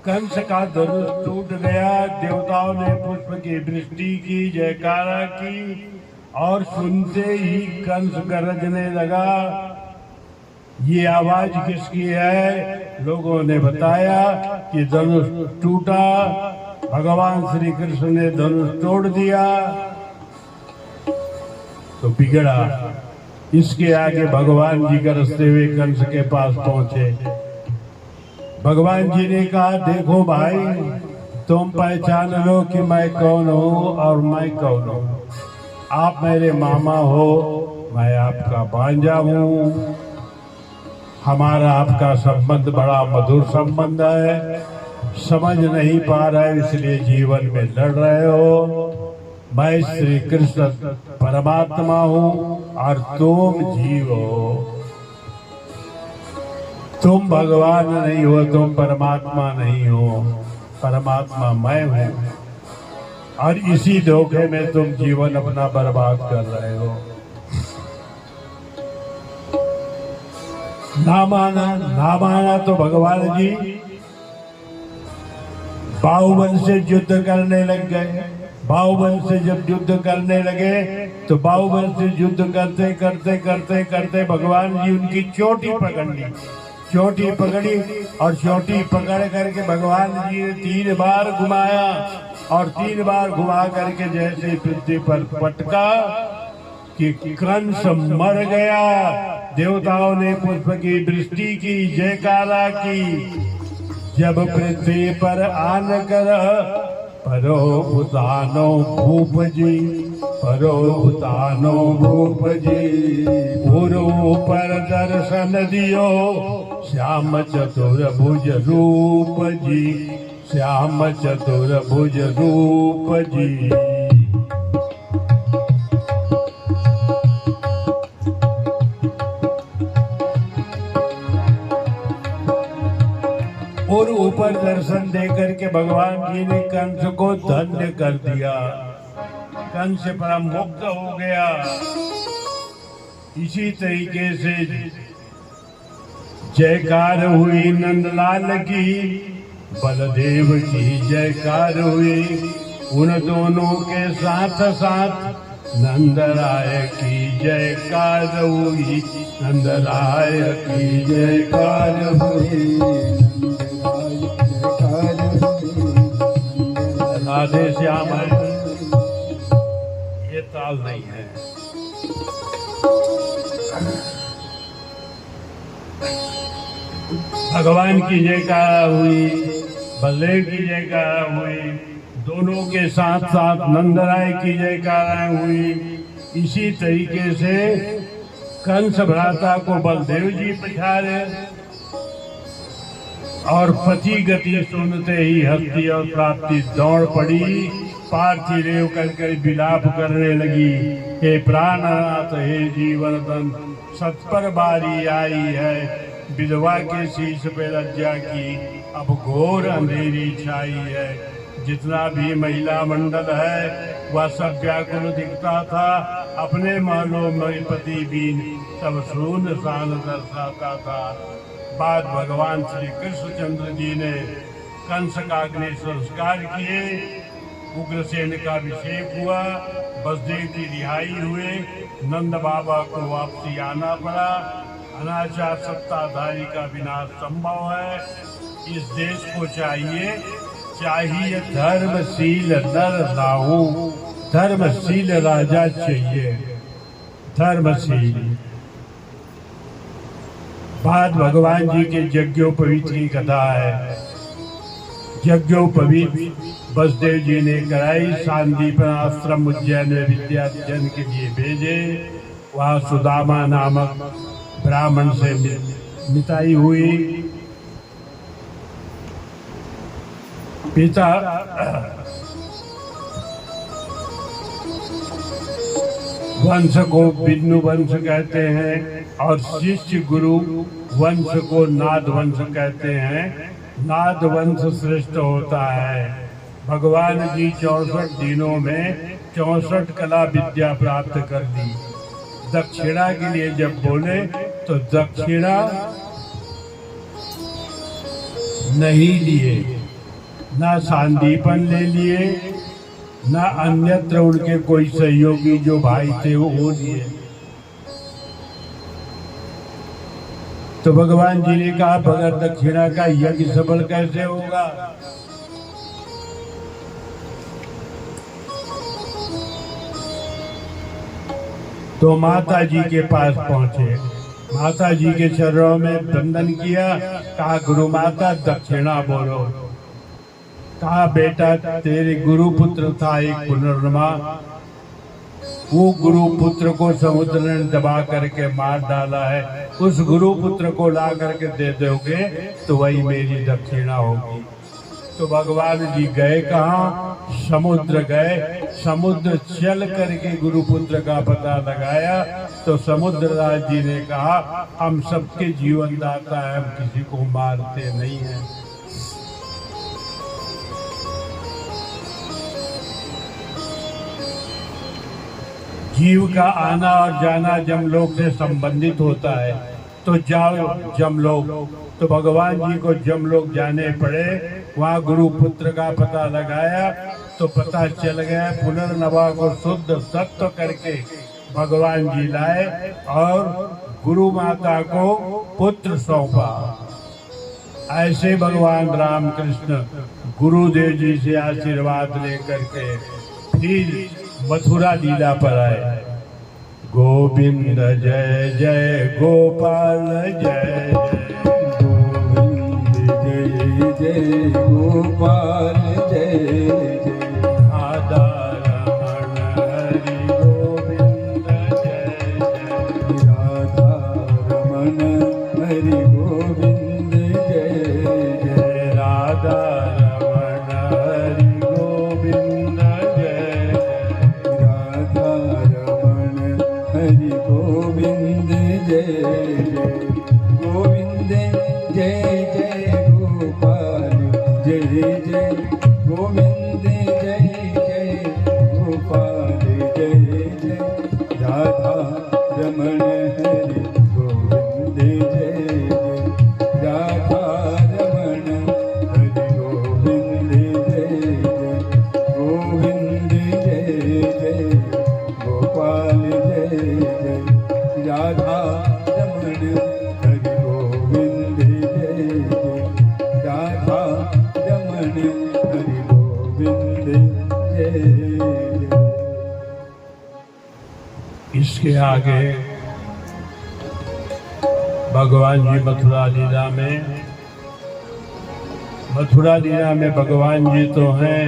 कंस का धनुष टूट गया। देवताओं ने पुष्प की वृष्टि की, जयकारा की और सुनते ही कंस गरजने लगा। ये आवाज किसकी है? लोगों ने बताया कि धनुष टूटा, भगवान श्री कृष्ण ने धनुष तोड़ दिया तो बिगड़ा। इसके आगे भगवान जी गरजते हुए कंस के पास पहुंचे। भगवान जी ने कहा, देखो भाई, तुम पहचान लो कि मैं कौन हूँ और मैं कौन हूँ। आप मेरे मामा हो, मैं आपका भांजा हूँ। हमारा आपका संबंध बड़ा मधुर संबंध है। समझ नहीं पा रहे इसलिए जीवन में लड़ रहे हो। मैं श्री कृष्ण परमात्मा हूँ और तुम जीव हो। तुम भगवान नहीं हो, तुम परमात्मा नहीं हो, परमात्मा मैं हूँ। और इसी धोखे में तुम जीवन अपना बर्बाद कर रहे हो। ना माना तो भगवान जी बाहुबल से युद्ध करने लग गए। बाहुबल से जब युद्ध करने लगे तो बाहुबल से युद्ध करते करते करते करते भगवान जी उनकी चोटी पकड़ ली। चोटी पकड़ी और चोटी पकड़ करके भगवान जी ने 3 बार घुमाया और 3 बार घुमा करके जैसे पृथ्वी पर पटका कि कंस मर गया। देवताओं ने पुष्प की वृष्टि की, जयकारा की। जब पृथ्वी पर आन कर परो उतानो भूप जी, परो उतानो भूप जी, गुरु पर दर्शन दियो श्याम चतुर्भुज रूप जी, श्याम चतुर्भुज रूप जी। और ऊपर दर्शन देकर के भगवान जी ने कंस को धन्य कर दिया। कंस परम मुक्त हो गया। इसी तरीके से जयकार हुई नंदलाल की, बलदेव की जयकार हुई। उन दोनों के साथ साथ नंदराय की जयकार हुई, नंदराय की जयकार हुई। राधे श्याम है, ये ताल नहीं है। भगवान की जयकारा हुई, बलदेव की जयकारा हुई, दोनों के साथ साथ नंदराय की जयकारा हुई। इसी तरीके से कंस भ्राता को बलदेव जी पछाड़े और पति गति सुनते ही हस्ती और प्राप्ति दौड़ पड़ी। पार्थिव कर विलाप करने लगी, हे प्राणनाथ, हे जीवनदान, सत्पर बारी आई है। विधवा के शीश पे लज्जा की अब घोर अंधेरी छाई है। जितना भी महिला मंडल है वह सब व्याकुल दिखता था। अपने महलों में पति बीन सब शून्य सान दर्शाता था। बाद भगवान श्री कृष्णचंद्र जी ने कंस का अग्नि संस्कार किए। उग्रसेन का अभिषेक हुआ, बसदेव की रिहाई हुए। नंद बाबा को वापसी आना पड़ा। अनाचार सत्ताधारी का विनाश संभव है। इस देश को चाहिए धर्मशील नर राहु, धर्मशील राजा चाहिए, धर्मशील। बाद भगवान जी के यज्ञोपवीत की कथा है। यज्ञोपवीत बसदेव जी ने कराई। शांतिवन आश्रम उज्जैन में विद्याध्ययन के लिए भेजे। वहाँ सुदामा नामक ब्राह्मण से मिताई हुई। पिता वंश को विष्णु वंश कहते हैं और शिष्य गुरु वंश को नाद वंश कहते हैं। नाद वंश श्रेष्ठ होता है। भगवान जी 64 दिनों में 64 कला विद्या प्राप्त कर ली। दक्षिणा के लिए जब बोले तो दक्षिणा नहीं लिए, ना सांदीपन ले लिए, ना अन्यत्र उनके कोई सहयोगी जो भाई थे वो लिए। तो भगवान जी ने कहा बगैर दक्षिणा का यज्ञ सफल कैसे होगा। तो माता जी के पास पहुंचे, माता जी के चरणों में वंदन किया। कहा गुरु माता दक्षिणा बोलो। कहा बेटा तेरे गुरु पुत्र था एक पुनर्नमा, वो गुरु पुत्र को समुद्र ने दबा करके मार डाला है। उस गुरु पुत्र को ला करके दे दोगे तो वही मेरी दक्षिणा होगी। तो भगवान जी गए कहाँ? समुद्र गए। समुद्र चल करके गुरुपुत्र का पता लगाया तो समुद्रराज जी ने कहा हम सबके जीवन दाता है, हम किसी को मारते नहीं हैं। जीव का आना और जाना जमलोक से संबंधित होता है। तो जाओ जमलोक। तो भगवान जी को जमलोक जाने पड़े। वहाँ गुरुपुत्र का पता लगाया तो पता चल गया। पुनर्नवा को शुद्ध सत्व करके भगवान जी लाए और गुरु माता को पुत्र सौंपा। ऐसे भगवान रामकृष्ण गुरुदेव जी से आशीर्वाद लेकर के फिर मथुरा लीला पर आए। गोविंद जय जय गोपाल जय गोविंद जय जय गोपाल जय जय राधा रमण हरि गोविंद जय जय राधा रमण हरि गोविंद जय जय राधा रमण हरि गोविंद जय राधा रमण हरि गोविंद जय जय गोविंद जय जय गोपाल जय जय गोविंद जय जय गोपाल जय जय राधा रमण हरि गोविंद जय जय राधा रमण हरि गोविंद जय जय गोविंद जय जय गोपाल जय जय राधा रमण हरि गोविंद जय जय राधा रमण हरि गोविंद जय जय। इसके आगे भगवान जी मथुरा लीला में भगवान जी तो हैं,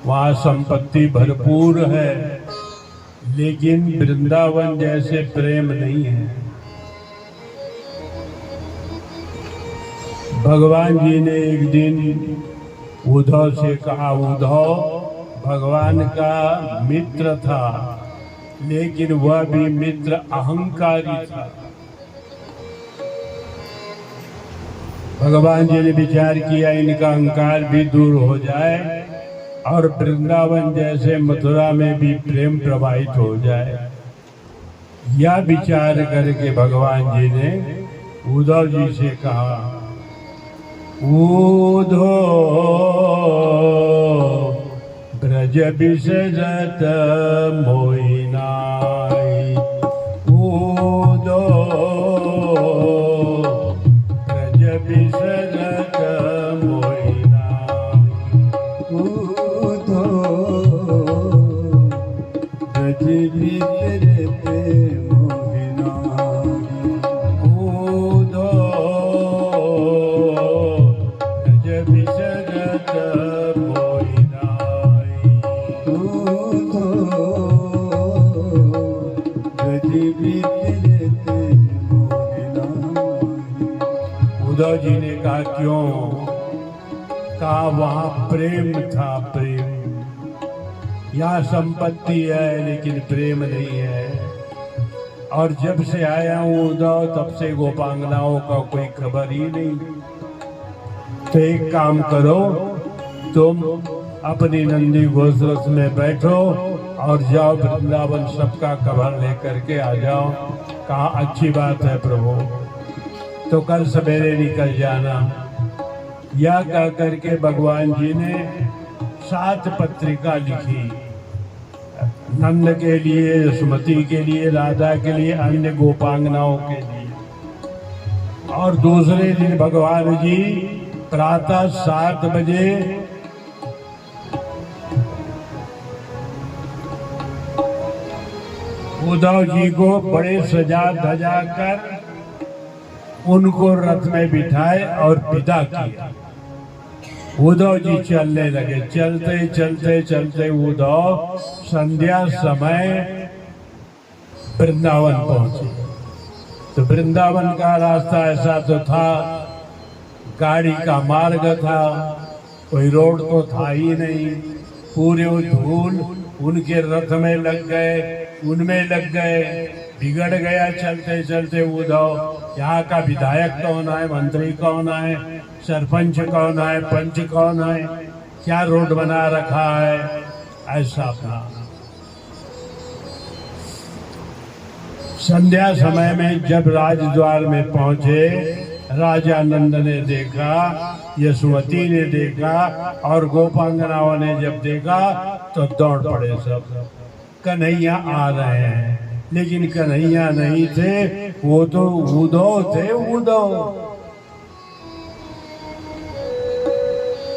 वहाँ संपत्ति भरपूर है, लेकिन वृंदावन जैसे प्रेम नहीं है। भगवान जी ने एक दिन उद्धव से कहा, उद्धव भगवान का मित्र था लेकिन वह भी मित्र अहंकारी था। भगवान जी ने विचार किया इनका अहंकार भी दूर हो जाए और वृंदावन जैसे मथुरा में भी प्रेम प्रवाहित हो जाए। यह विचार करके भगवान जी ने उद्धव जी से कहा, उद्धव ब्रज विसरत मोहि नाहि, उद्धव ब्रज विसरत मोहि नाहि, उद्धव ब्रज विसरत मोहि नाहि, उद्धव ब्रज विसरत मोहि नाहि, उद्धव ब्रज विसरत मोहि नाहि। उद्धव जी ने कहा क्यों? कहा वहां प्रेम था, प्रेम यहाँ संपत्ति है लेकिन प्रेम नहीं है। और जब से आया हूँ उद्धव तब से गोपांगनाओं का कोई खबर ही नहीं। तो एक काम करो, तुम अपनी नंदी घोषरथ में बैठो और जाओ वृंदावन, सबका खबर लेकर के आ जाओ। कहा अच्छी बात है प्रभु, तो कल सवेरे निकल जाना। यह कह करके भगवान जी ने 7 पत्रिका लिखी, नंद के लिए, सुमति के लिए, राधा के लिए, अन्य गोपांगनाओं के लिए। और दूसरे दिन भगवान जी प्रातः 7 बजे उद्धव जी को बड़े सजा धजा कर उनको रथ में बिठाए और विदा किया। उद्धव जी चलने लगे। चलते चलते चलते उद्धव संध्या समय वृंदावन पहुंचे। तो वृंदावन का रास्ता ऐसा तो था, गाड़ी का मार्ग था, कोई रोड तो था ही नहीं। पूरे धूल उनके रथ में लग गए, उनमें लग गए, बिगड़ गया चलते चलते उद्धव। यहाँ का विधायक कौन है, मंत्री कौन है, सरपंच कौन है, पंच कौन है, क्या रोड बना रखा है, ऐसा अपना। संध्या समय में जब राजद्वार में पहुंचे, राजा नंद ने देखा, यशोमती ने देखा और गोपांगनाओं ने जब देखा तो दौड़ पड़े सब। कन्हैया आ रहे हैं, लेकिन कन्हैया नहीं थे, वो तो उद्धव थे।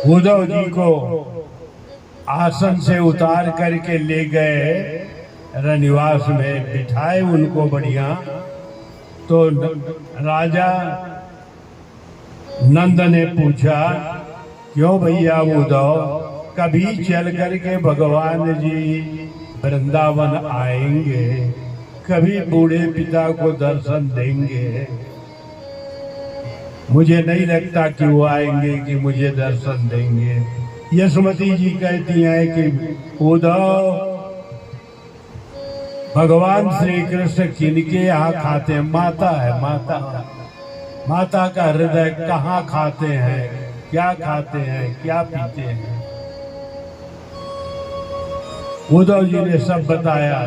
उद्धव जी को आसन से उतार करके ले गए, रनिवास में बिठाए उनको बढ़िया। तो राजा नंद ने पूछा, क्यों भैया उद्धव, कभी चल करके भगवान जी वृंदावन आएंगे, कभी बूढ़े पिता को दर्शन देंगे? मुझे नहीं लगता कि वो आएंगे, कि मुझे दर्शन देंगे। यशोमती जी कहती हैं कि उद्धव, भगवान श्री कृष्ण किनके यहाँ खाते हैं? माता है, माता का हृदय कहाँ खाते हैं, क्या खाते हैं, क्या पीते हैं? उद्धव जी ने सब बताया,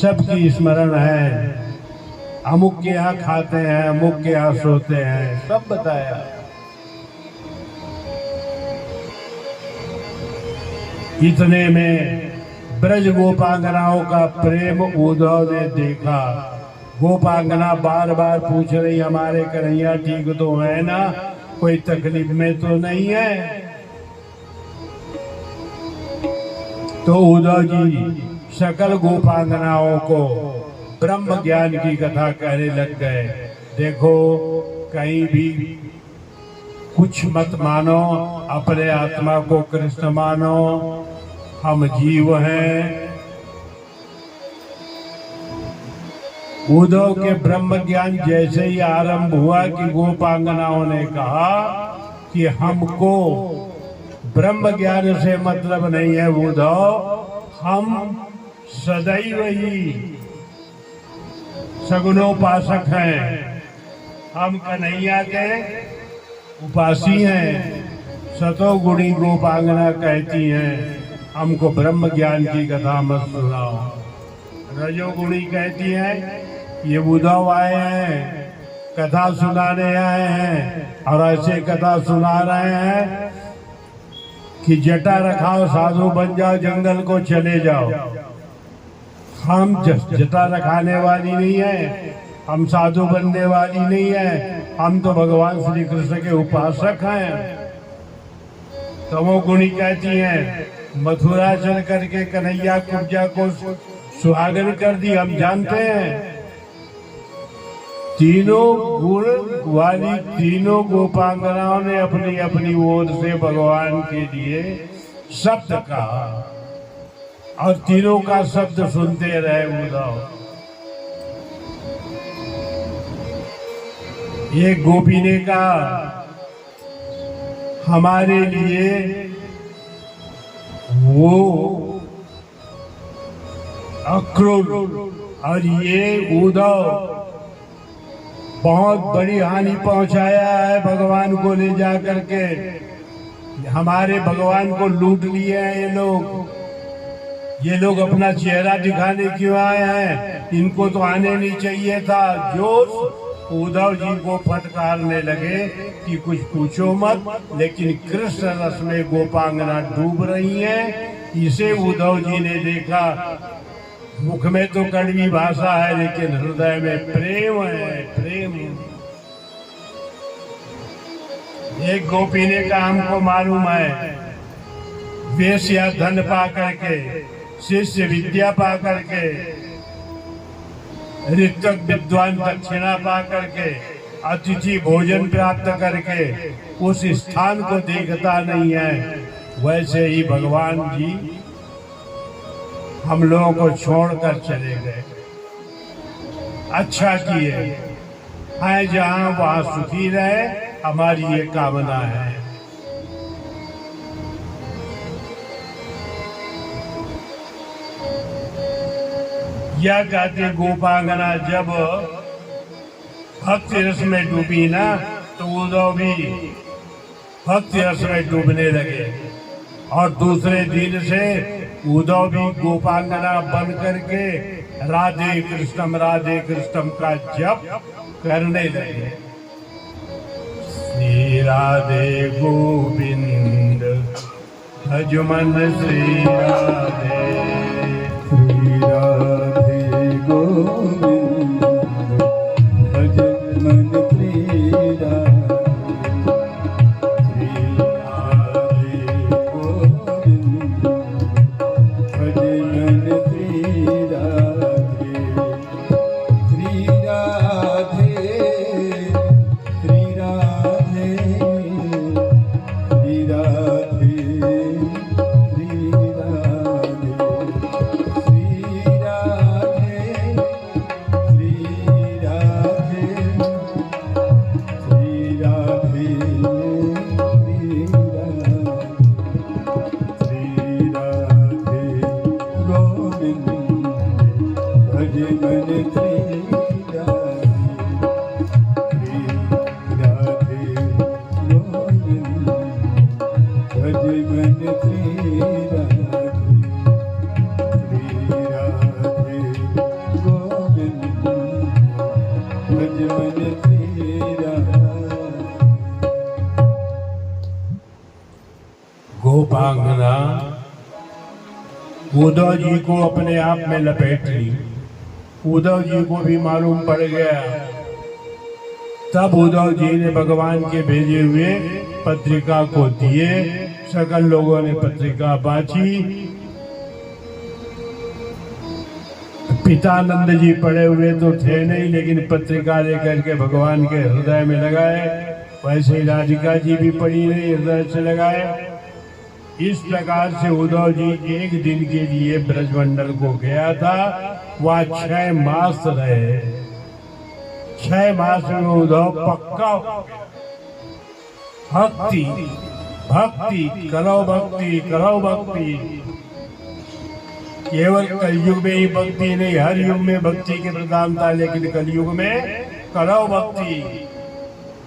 सबकी स्मरण है, अमुक के यहाँ खाते हैं, अमुक के यहाँ सोते हैं, सब बताया। इतने में ब्रज गोपांगनाओं का प्रेम उद्धव ने देखा। गोपांगना बार बार पूछ रही, हमारे कन्हैया ठीक तो है ना, कोई तकलीफ में तो नहीं है? तो उद्धव जी सकल गोपांगनाओं को ब्रह्म ज्ञान की कथा कहने लग गए। देखो, कहीं भी कुछ मत मानो, अपने आत्मा को कृष्ण मानो, हम जीव हैं। उद्धव के ब्रह्म ज्ञान जैसे ही आरंभ हुआ कि गोपांगनाओं ने कहा कि हमको ब्रह्म ज्ञान से मतलब नहीं है उद्धव, हम सदैव ही सगुणोपासक हैं, हम कन्हैया के उपासी हैं। सतोगुणी गोपांगना कहती हैं, हमको ब्रह्म ज्ञान की कथा मत सुनाओ। रजोगुणी कहती है, ये उद्धव आए हैं, कथा सुनाने आए हैं, और ऐसे कथा सुना रहे हैं कि जटा रखाओ, साधु बन जाओ, जंगल को चले जाओ। हम जटा रखाने वाली नहीं है, हम साधु बनने वाली नहीं है, हम तो भगवान श्री कृष्ण के उपासक हैं। तमोगुणी कहती हैं, मथुरा चल करके कन्हैया कुब्जा को सुहागन कर दी, हम जानते हैं। तीनों गुण वाली तीनों गोपांगनाओं ने अपनी अपनी ओर से भगवान के लिए शब्द कहा, और तीनों का शब्द सुनते रहे उद्धव। एक गोपी ने कहा, हमारे लिए वो अक्रूर, और ये उद्धव बहुत बड़ी हानि पहुंचाया है भगवान को ले जा करके। हमारे भगवान को लूट लिए हैं ये लोग अपना चेहरा दिखाने क्यों आए हैं? इनको तो आने नहीं चाहिए था। जो उद्धव जी को फटकारने लगे कि कुछ पूछो मत, लेकिन कृष्ण रस में गोपांगना डूब रही हैं। इसे उद्धव जी ने देखा। मुख में तो कड़वी भाषा है, लेकिन हृदय में प्रेम है, प्रेम। एक गोपी ने कहा, हमको मालूम है, वेश्या धन पा करके, शिष्य विद्या पा करके, ऋतक विद्वान दक्षिणा पा करके, अतिथि भोजन प्राप्त करके उस स्थान को देखता नहीं है। वैसे ही भगवान जी हम लोगों को छोड़कर चले गए। अच्छा किए हैं, जहां वहां सुखी रहे, हमारी ये कामना है। यह कहते गोपांगना जब भक्ति रस में डूबी ना, तो उद्धव भी भक्ति रस में डूबने लगे। और दूसरे दिन से उद्धव भी गोपांगना बन करके राधे कृष्णम का जप करने लगे। श्री राधे गोविंद भज मन श्री राधे, श्री राधे गोविंद भज मन श्री राधे, श्री राधे गोविंद भज मन श्री राधे, श्री राधे, श्री राधे, श्री राधे, श्री राधे, श्री राधे, श्री राधे, श्री राधे, श्री राधे गोविंद भज मन श्री राधे, श्री राधे गोविंद भज मन श्री राधे, श्री राधे गोविंद भज मन श्री राधे। गोपांगना उद्धव जी को अपने आप में लपेट ली। उद्धव जी को भी मालूम पड़ गया। तब उद्धव जी ने भगवान के भेजे हुए पत्रिका को दिए। सकल लोगों ने पत्रिका बांची। पितानंद जी पड़े हुए तो थे नहीं, लेकिन पत्रिका लेकर के भगवान के हृदय में लगाए। वैसे ही राधिका जी भी पड़ी नहीं, हृदय से लगाए। इस प्रकार से उद्धव जी एक दिन के लिए ब्रजमंडल को गया था। वह 6 मास रहे। 6 मास में उद्धव पक्का हो गया। भक्ति भक्ति करो, भक्ति करो, भक्ति। केवल कलयुग में ही भक्ति नहीं, हर युग में भक्ति की प्रधानता, लेकिन कलयुग में करो भक्ति।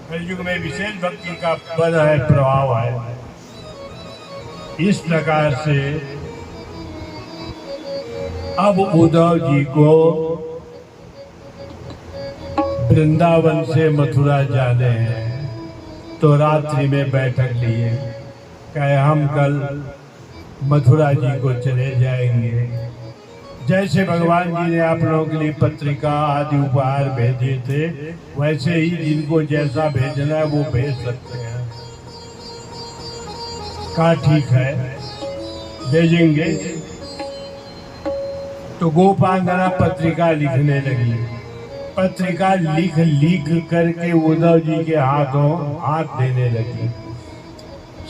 कलयुग में विशेष भक्ति का बल है, प्रभाव है। इस प्रकार से अब उद्धव जी को वृंदावन से मथुरा जाने हैं। तो रात्रि में बैठक लिए, कहे हम कल मथुरा जी को चले जाएंगे। जैसे भगवान जी ने आप लोगों के लिए पत्रिका आदि उपहार भेजे थे, वैसे ही जिनको जैसा भेजना है वो भेज सकते हैं। कहा ठीक है, भेजेंगे। तो गोपांगना पत्रिका लिखने लगी। पत्रिका लिख लिख करके उद्धव जी के हाथ देने लगी।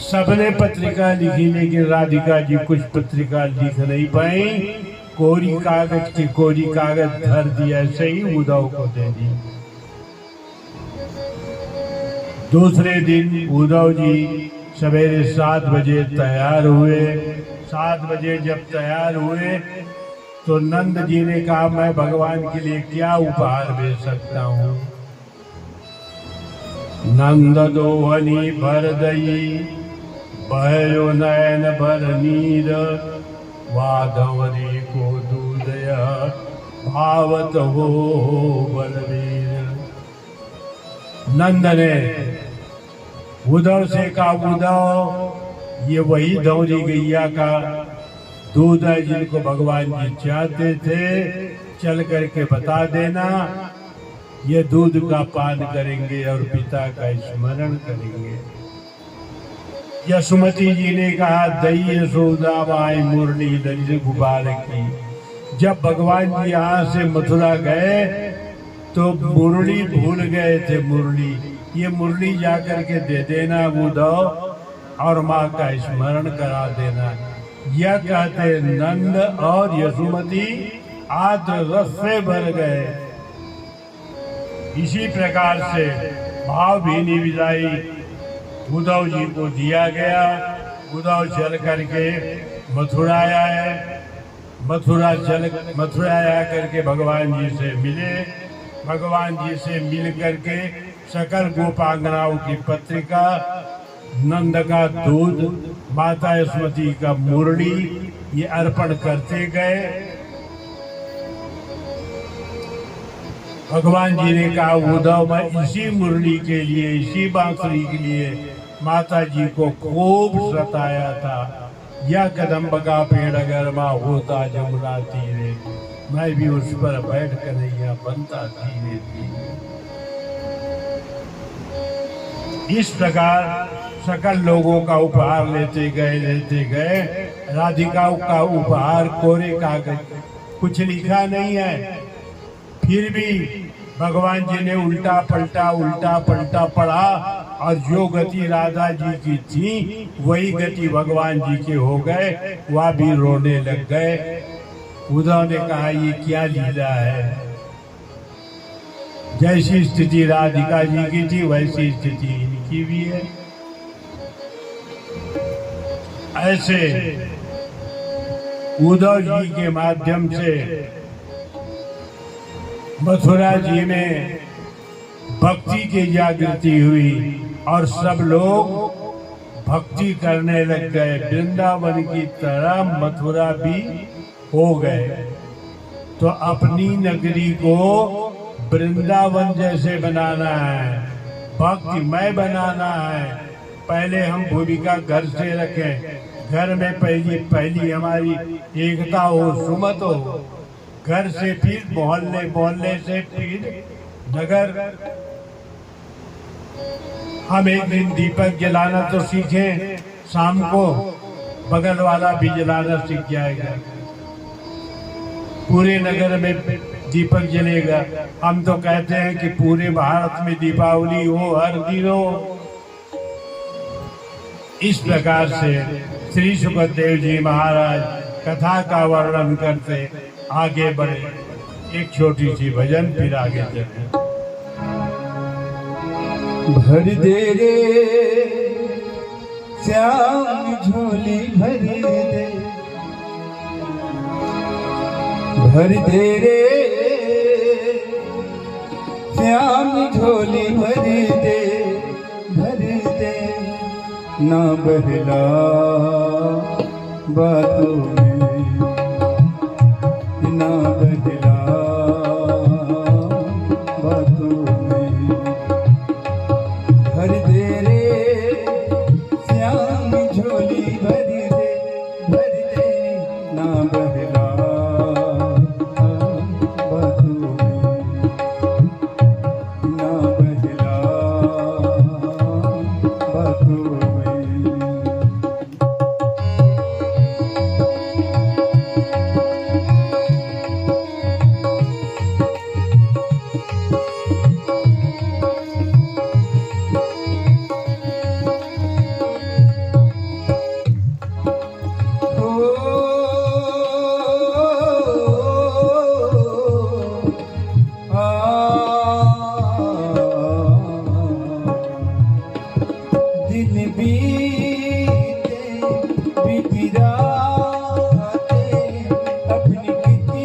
सबने पत्रिका लिखी, लेकिन राधिका जी कुछ पत्रिका लिख नहीं पाई। कोरी कागज की कोरी कागज धर दिया, ऐसे ही उद्धव को दे दी। दूसरे दिन उद्धव जी सवेरे 7 बजे तैयार हुए। 7 बजे जब तैयार हुए तो नंद जी ने कहा मैं भगवान के लिए क्या उपहार भेज सकता हूँ। नंद दोहनी भर दई भयो नयन भर नीर वाधवरी को दूधय भावत हो बलवीर। नंद ने उद्धव से कहा उद्धव ये वही धौरी गैया का दूध है जिनको भगवान जी चाहते थे, चल करके बता देना, ये दूध का पान करेंगे और पिता का स्मरण करेंगे। यशोमती जी ने कहा दई यशोदा माई मुरली ललित गुबार की। जब भगवान जी यहाँ से मथुरा गए तो मुरली भूल गए थे। मुरली, ये मुरली जाकर के दे देना उद्धव और माँ का स्मरण करा देना। यह कहते नंद और यशोमती आज रस से भर गए। इसी प्रकार से भावभीनी विदाई उद्धव जी को दिया गया। उद्धव चल करके मथुरा आए। मथुरा आया करके भगवान जी से मिले। भगवान जी से मिल करके सकल गोपांगनाओं की पत्रिका, नंद का दूध, माता यशोमती का मुरली ये अर्पण करते गए। भगवान जी ने कहा उद्धव मैं इसी मुरली के लिए, इसी बांसुरी के लिए माता जी को खूब सताया था। यह कदम्ब का पेड़ अगर माँ होता जमुना तीरे, मैं भी उस पर बैठ कन्हैया बनता धीरे धीरे। इस प्रकार सकल लोगों का उपहार लेते गए। राधिकाओं का उपहार कोरे कागज, कुछ लिखा नहीं है। फिर भी भगवान जी ने उल्टा पलटा पढ़ा और जो गति राधा जी की थी वही गति भगवान जी के हो गए। वह भी रोने लग गए। उद्धव ने कहा ये क्या लीला है। जैसी स्थिति राधिका जी की थी वैसी स्थिति इनकी भी है। ऐसे उद्धव जी के माध्यम से मथुरा जी में भक्ति की जागृति हुई और सब लोग भक्ति करने लग गए। वृंदावन की तरह मथुरा भी हो गए। तो अपनी नगरी को वृंदावन जैसे बनाना है, भक्तिमय बनाना है। पहले हम भूमिका घर से रखें। घर में पहली हमारी एकता हो, सुमत हो। घर से फिर मोहल्ले से फिर नगर। हम एक दिन दीपक जलाना तो सीखें, शाम को बगल वाला भी जलाना सीख जाएगा। पूरे नगर में दीपक जलेगा। हम तो कहते हैं कि पूरे भारत में दीपावली हो, हर दिन हो। इस प्रकार से श्री सुखदेव जी महाराज कथा का वर्णन करते आगे बढ़े। एक छोटी सी भजन फिर आगे चलते। भर दे रे श्याम झोली भर दे, भर दे रे श्याम झोली भर दे, भर दे ना बहला बातों में, ना बहला बातों में। भर दे रे श्याम झोली भर दे ना बहला बातों में, ना बहला बातों में। दिन बीते बीती रातें अपनी कितनी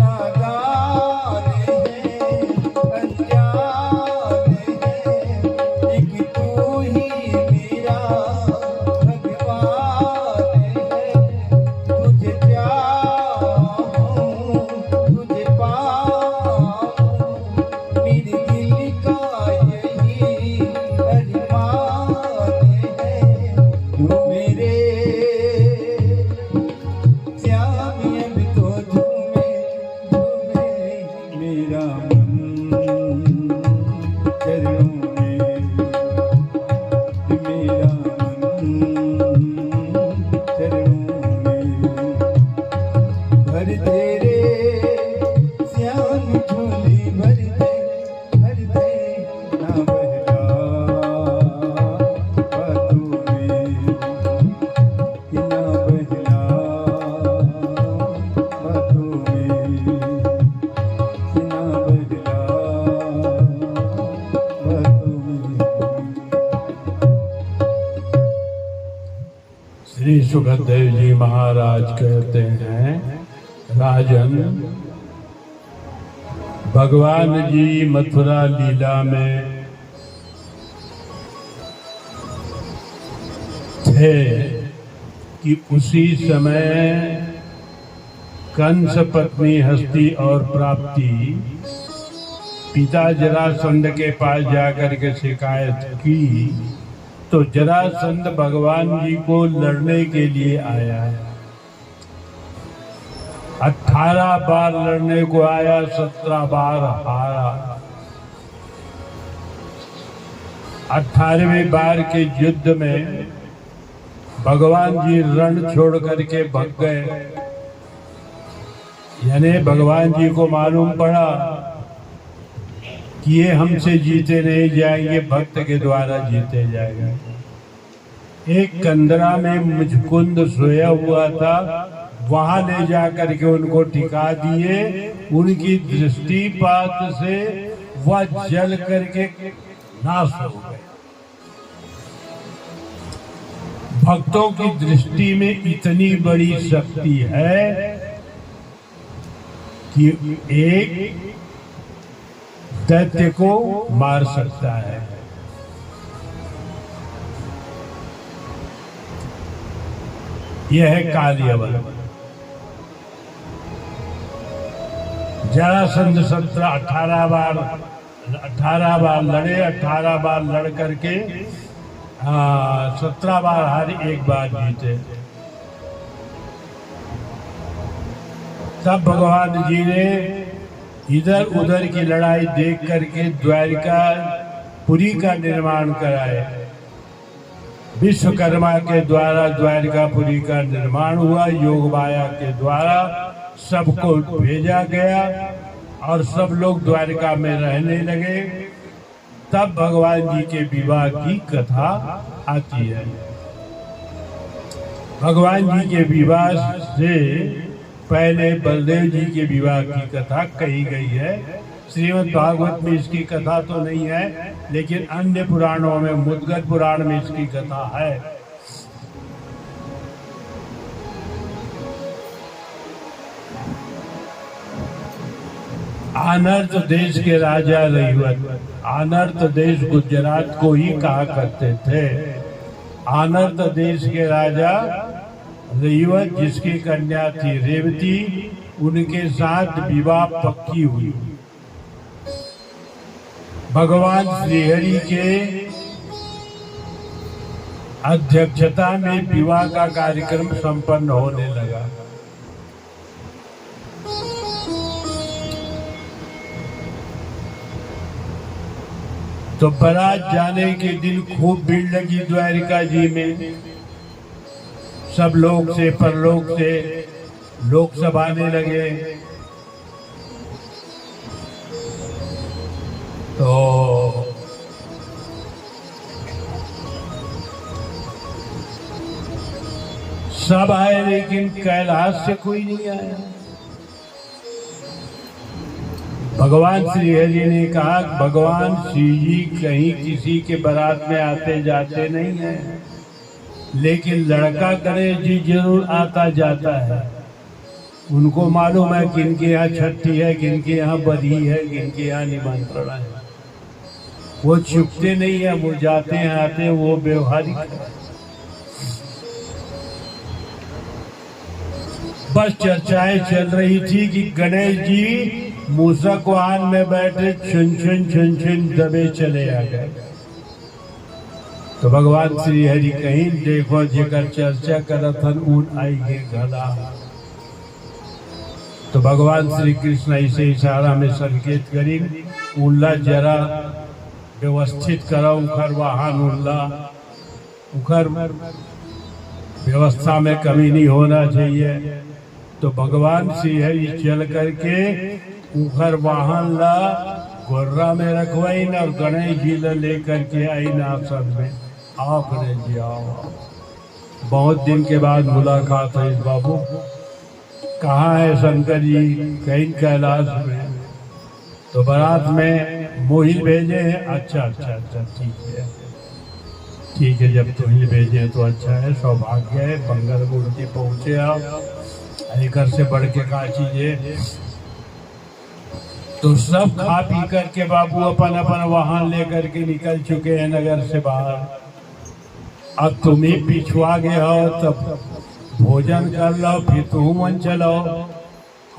नादान है, अनजान है, एक तू ही मेरा भगवान है। तुझे चाहूं, तुझे पाऊं, मेरे दिल का यही अरमान है। तू मेरे श्यामी अब तो झूमे झूमे मेरा मन चरणों में, मेरा मन चरणों में। भर दे रे श्याम झोली, भर दे ना बहला बातों में, कि ना बहला बातों में, कि ना बहला बातों में। श्री सुखदेव जी महाराज कहते हैं, राजन, भगवान जी मथुरा लीला में थे कि उसी समय कंस पत्नी हस्ती और प्राप्ति पिता जरासंध के पास जाकर के शिकायत की, तो जरासंध भगवान जी को लड़ने के लिए आया है। 18 बार लड़ने को आया, 17 बार हारा। 18वें बार के युद्ध में भगवान जी रण छोड़ करके भाग गए। यानी भगवान जी को मालूम पड़ा कि ये हमसे जीते नहीं जाएंगे, भक्त के द्वारा जीते जाएंगे। एक कंदरा में मुचकुंद सोया हुआ था, वहां ले जाकर के उनको टिका दिए। उनकी दृष्टिपात से वह जल करके नाश हो गए। भक्तों की दृष्टि में इतनी बड़ी शक्ति है कि एक दैत्य को मार सकता है। यह है कालियवल। जरासंध 18 बार लड़े, 18 बार लड़ करके 17 बार हारे, एक बार जीते। तब भगवान जी ने इधर उधर की लड़ाई देख करके द्वारिकापुरी का निर्माण कराए। विश्वकर्मा के द्वारा द्वारिकापुरी का निर्माण हुआ, योग माया के द्वारा सबको भेजा गया और सब लोग द्वारिका में रहने लगे। तब भगवान जी के विवाह की कथा आती है। भगवान जी के विवाह से पहले बलदेव जी के विवाह की कथा कही गई है। श्रीमद् भागवत में इसकी कथा तो नहीं है, लेकिन अन्य पुराणों में, मुद्गल पुराण में इसकी कथा है। आनर्त देश के राजा रहीवत, आनर्त देश गुजरात को ही कहा करते थे। आनर्त देश के राजा रहीवत, जिसकी कन्या थी रेवती, उनके साथ विवाह पक्की हुई। भगवान श्रीहरि के अध्यक्षता में विवाह का कार्यक्रम संपन्न होने लगा। तो बारात जाने के दिन खूब भीड़ लगी द्वारिका जी में। सब लोग से परलोक से लोग सब आने लगे। तो सब आए, लेकिन कैलाश से कोई नहीं आया। भगवान श्री हरि ने कहा, भगवान श्री जी कहीं किसी के बारात में आते जाते नहीं है, लेकिन लड़का गणेश जी जरूर आता जाता है। उनको मालूम है किनके यहाँ छठी है, किनके यहाँ बरी है, किनके यहाँ निमंत्रण है। वो छुपते नहीं है, वो जाते हैं आते हैं, वो व्यवहारिक है। बस चर्चाएं चल रही थी कि गणेश जी मूसक वाहन में बैठे छुन छुन दबे चले आ गए। तो भगवान श्री हरि कहीं देखो जेकर चर्चा करत हन ऊन आई गे गला। तो भगवान श्री कृष्ण ऐसे इशारा में संकेत करी उल्ला जरा व्यवस्थित करो उखर वाहन उल्ला, उखर व्यवस्था में कमी नहीं होना चाहिए। तो भगवान श्री हरि चल करके उखर वाहन ला गोर्रा में रखवाई न और गणेश जी ला लेकर के आई नासन में। आओ गणेश जी आओ। बहुत दिन के बाद मुलाकात है इस बाबू। कहाँ है शंकर जी? कहीं कैलाश में। तो बारात में मोहिल भेजे हैं। अच्छा अच्छा अच्छा ठीक है जब तुहिल भेजे तो अच्छा है, सौभाग्य है। मंगल मूर्ति पहुँचे आप, घर से बढ़ के का चीज है। तो सब खा पी करके बाबू अपन अपन वाहन लेकर के निकल चुके हैं नगर से बाहर। अब तुम्हें पिछुआ गए हो तब भोजन कर लो, फिर तुम मन चलो।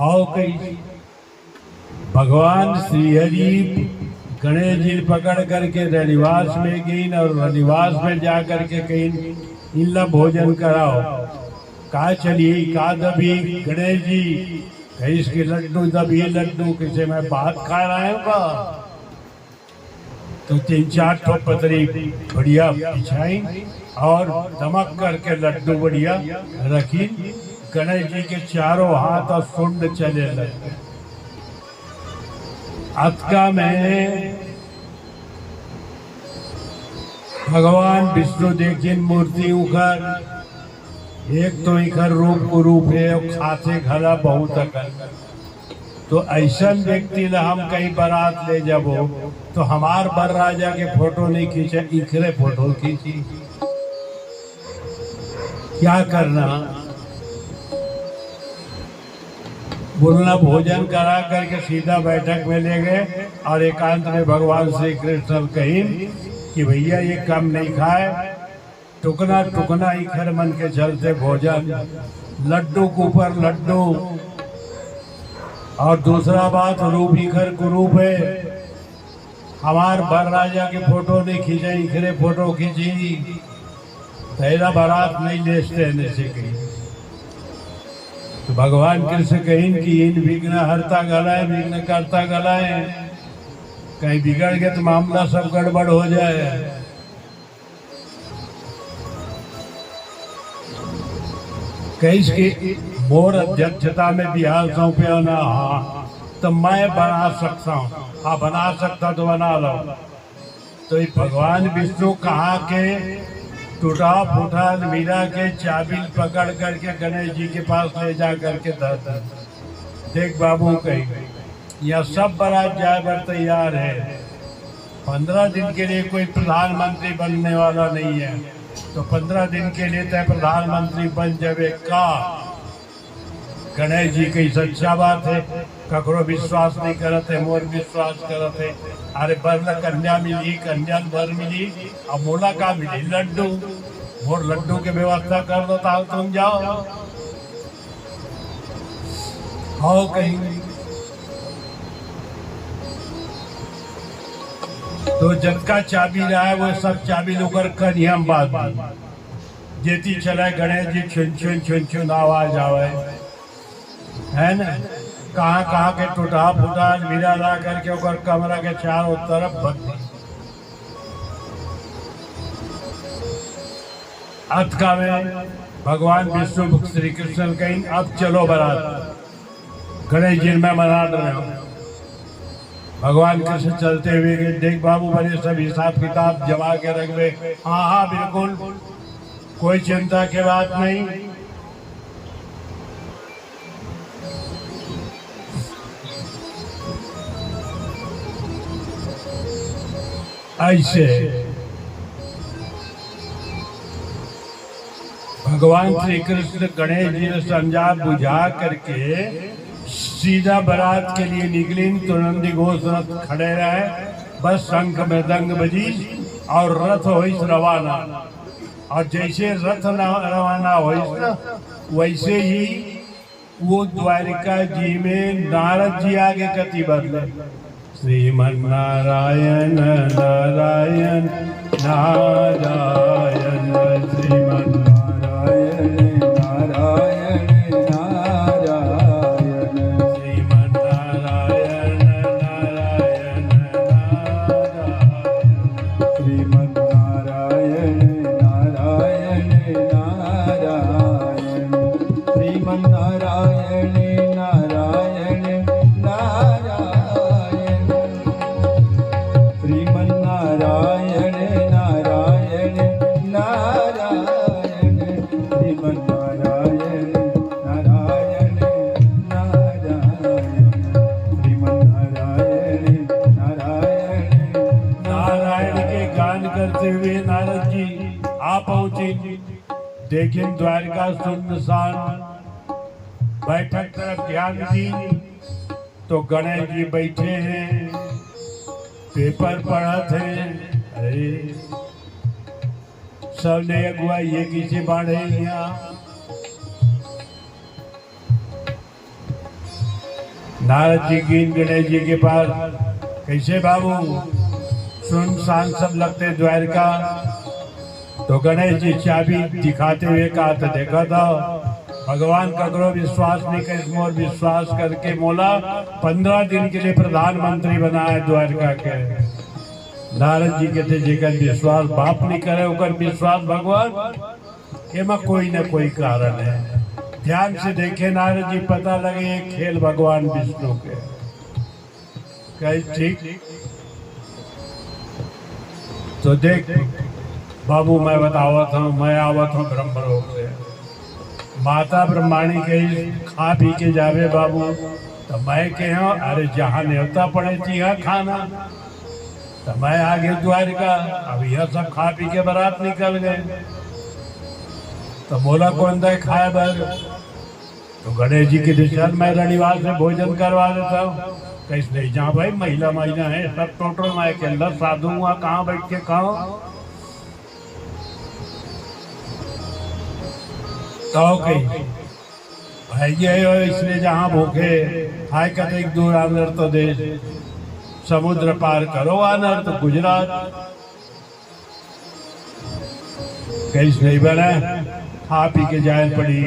आओ कहीं भगवान श्री हरि गणेश जी पकड़ करके रनिवास में गई और रनिवास में जा करके कहीं इनला भोजन कराओ। का चलिए का दबी गणेश जी, कहीं इसके लड्डू दबी लड्डू किसे मैं बात खा रहा हूँ का। तो 3-4 ठो पतरी बढ़िया बिछाई और दमक करके लड्डू बढ़िया रखी। गणेश जी के चारों हाथ और सुंड चले लगे। अतका में भगवान विष्णु देखिए मूर्ति उखर, एक तो इखर रूप है और खाते घला बहुत अकल। तो ऐसा व्यक्ति ला हम कहीं बारात ले जाबो तो हमार बर राजा के फोटो नहीं खींचे, इखरे फोटो खींची। क्या करना? बोलना भोजन करा करके सीधा बैठक में ले गए और एकांत में भगवान श्री कृष्ण कहीं कि भैया ये कम नहीं खाए, टुकना टुकना इखर मन के चलते भोजन, लड्डू के ऊपर लड्डू। और दूसरा बात रूप इखर को रूप है। हमार बर राजा के फोटो नहीं खींचे, इखरे फोटो खींची। तेरा बारात नहीं ले स्टेने से कहीं। तो भगवान कृष्ण कहीं कि इन विघ्न हरता गलाए विघ्न करता गलाए, कहीं बिगड़ गए तो मामला सब गड़बड़ हो जाए। कहीं मोर अध्यक्षता में बिहार सौंपे ना, हाँ तो मैं बना सकता हूँ। हाँ बना सकता तो बना लो। तो ये भगवान विष्णु कहाँ के टूटा फूटा मीरा के चाबी पकड़ करके गणेश जी के पास ले जा करके धरता। देख बाबू कहीं यह सब बारात जाए पर तैयार है। 15 दिन के लिए कोई प्रधानमंत्री बनने वाला नहीं है। तो 15 दिन के लिए तय प्रधानमंत्री बन जावे का। गणेश जी की सच्चा बात है, ककरो विश्वास नहीं करते, मोर विश्वास करते। अरे बर कन्या मिली, कन्या बर मिली, अब मोला का मिली लड्डू। मोर लड्डू के व्यवस्था कर दो ताल तुम जाओ। आओ कहीं तो जबका चाबी रहा है वो सब चाबी लोकर कनियम बात जेती चला गणेश जी छुन छुन आवाज आवे है ना। कहाँ के टूटा फूटा मीरा ला करके ओकर कमरा के चारों तरफ बत्ती। अतका में भगवान विष्णु श्री कृष्ण कहीं अब चलो बारात, गणेश जी में मना रहे हो। भगवान कृष्ण चलते हुए देख बाबू बने सब हिसाब किताब जमा के रख ले। हाँ हाँ बिल्कुल कोई चिंता की बात नहीं। ऐसे भगवान श्री कृष्ण गणेश जी ने समझा बुझा करके सीधा बारात के लिए निकले। तो नंदी घोष रथ खड़े रहे, बस शंख मृदंग बजी और रथ होइस रवाना। और जैसे रथ रवाना होइस ना, वैसे ही वो द्वारिका जी में नारद जी आगे कति बदले। श्रीमन नारायण नारायण नारायण, श्रीमन नारायण नारायण नारायण, श्रीमन नारायण नारायण नारायण, श्रीमन नारायण नारायण नारायण, श्रीमन नारायण नारायण नारायण, श्रीमन नारायण नारायण नारायण, श्रीमन नारायण नारायण नारायण, श्रीमन नारायण नारायण नारायण के गान करते हुए नारद जी आ पहुंचे। देखें द्वारका सुनसान, बैठक तरफ ध्यान दी तो गणेश जी बैठे हैं, पेपर पढ़ते हैं। अरे सबने अगुआ ये किसी बाढ़े यहाँ। नारद जी की गणेश जी के पास, कैसे बाबू सुनसान सब लगते द्वारका। तो गणेश जी चाबी दिखाते हुए कहा था, देखा था भगवान ककरो विश्वास नहीं कर, मोर विश्वास करके मोला 15 दिन के लिए प्रधानमंत्री बनाया द्वारका के। नारद जी कहते जेकर विश्वास बाप नहीं करे ओकर विश्वास भगवान, एमा कोई न कोई कारण है। ध्यान से देखे नारद जी, पता लगे ये खेल भगवान विष्णु के। कहीं ठीक तो देख बाबू, मैं बतावत हूँ, मैं आवत हूँ ब्रह्म लोक से। माता ब्रह्माणी के खा पी के जावे बाबू, तो मैं के हूँ अरे जहाँ न्योता पड़े थी खाना, तो मैं आगे द्वारिका। अब यह सब खा पी के बारात निकल गए। तो बोला कौन दे खाए बर? तो गणेश जी के दिशा मैं रनिवास से भोजन करवा देता हूँ। कैसे नहीं जहाँ भाई महिला महिला है सब टोटल, मैं अकेला साधु हुआ, कहाँ बैठ के खाओ। तो कहीं भाई इसलिए जहाँ भूखे हाय कतई दूर आनर तो देश, समुद्र पार करो आनर तो गुजरात। कैसे नहीं बना, खा पी के जाए पड़ी।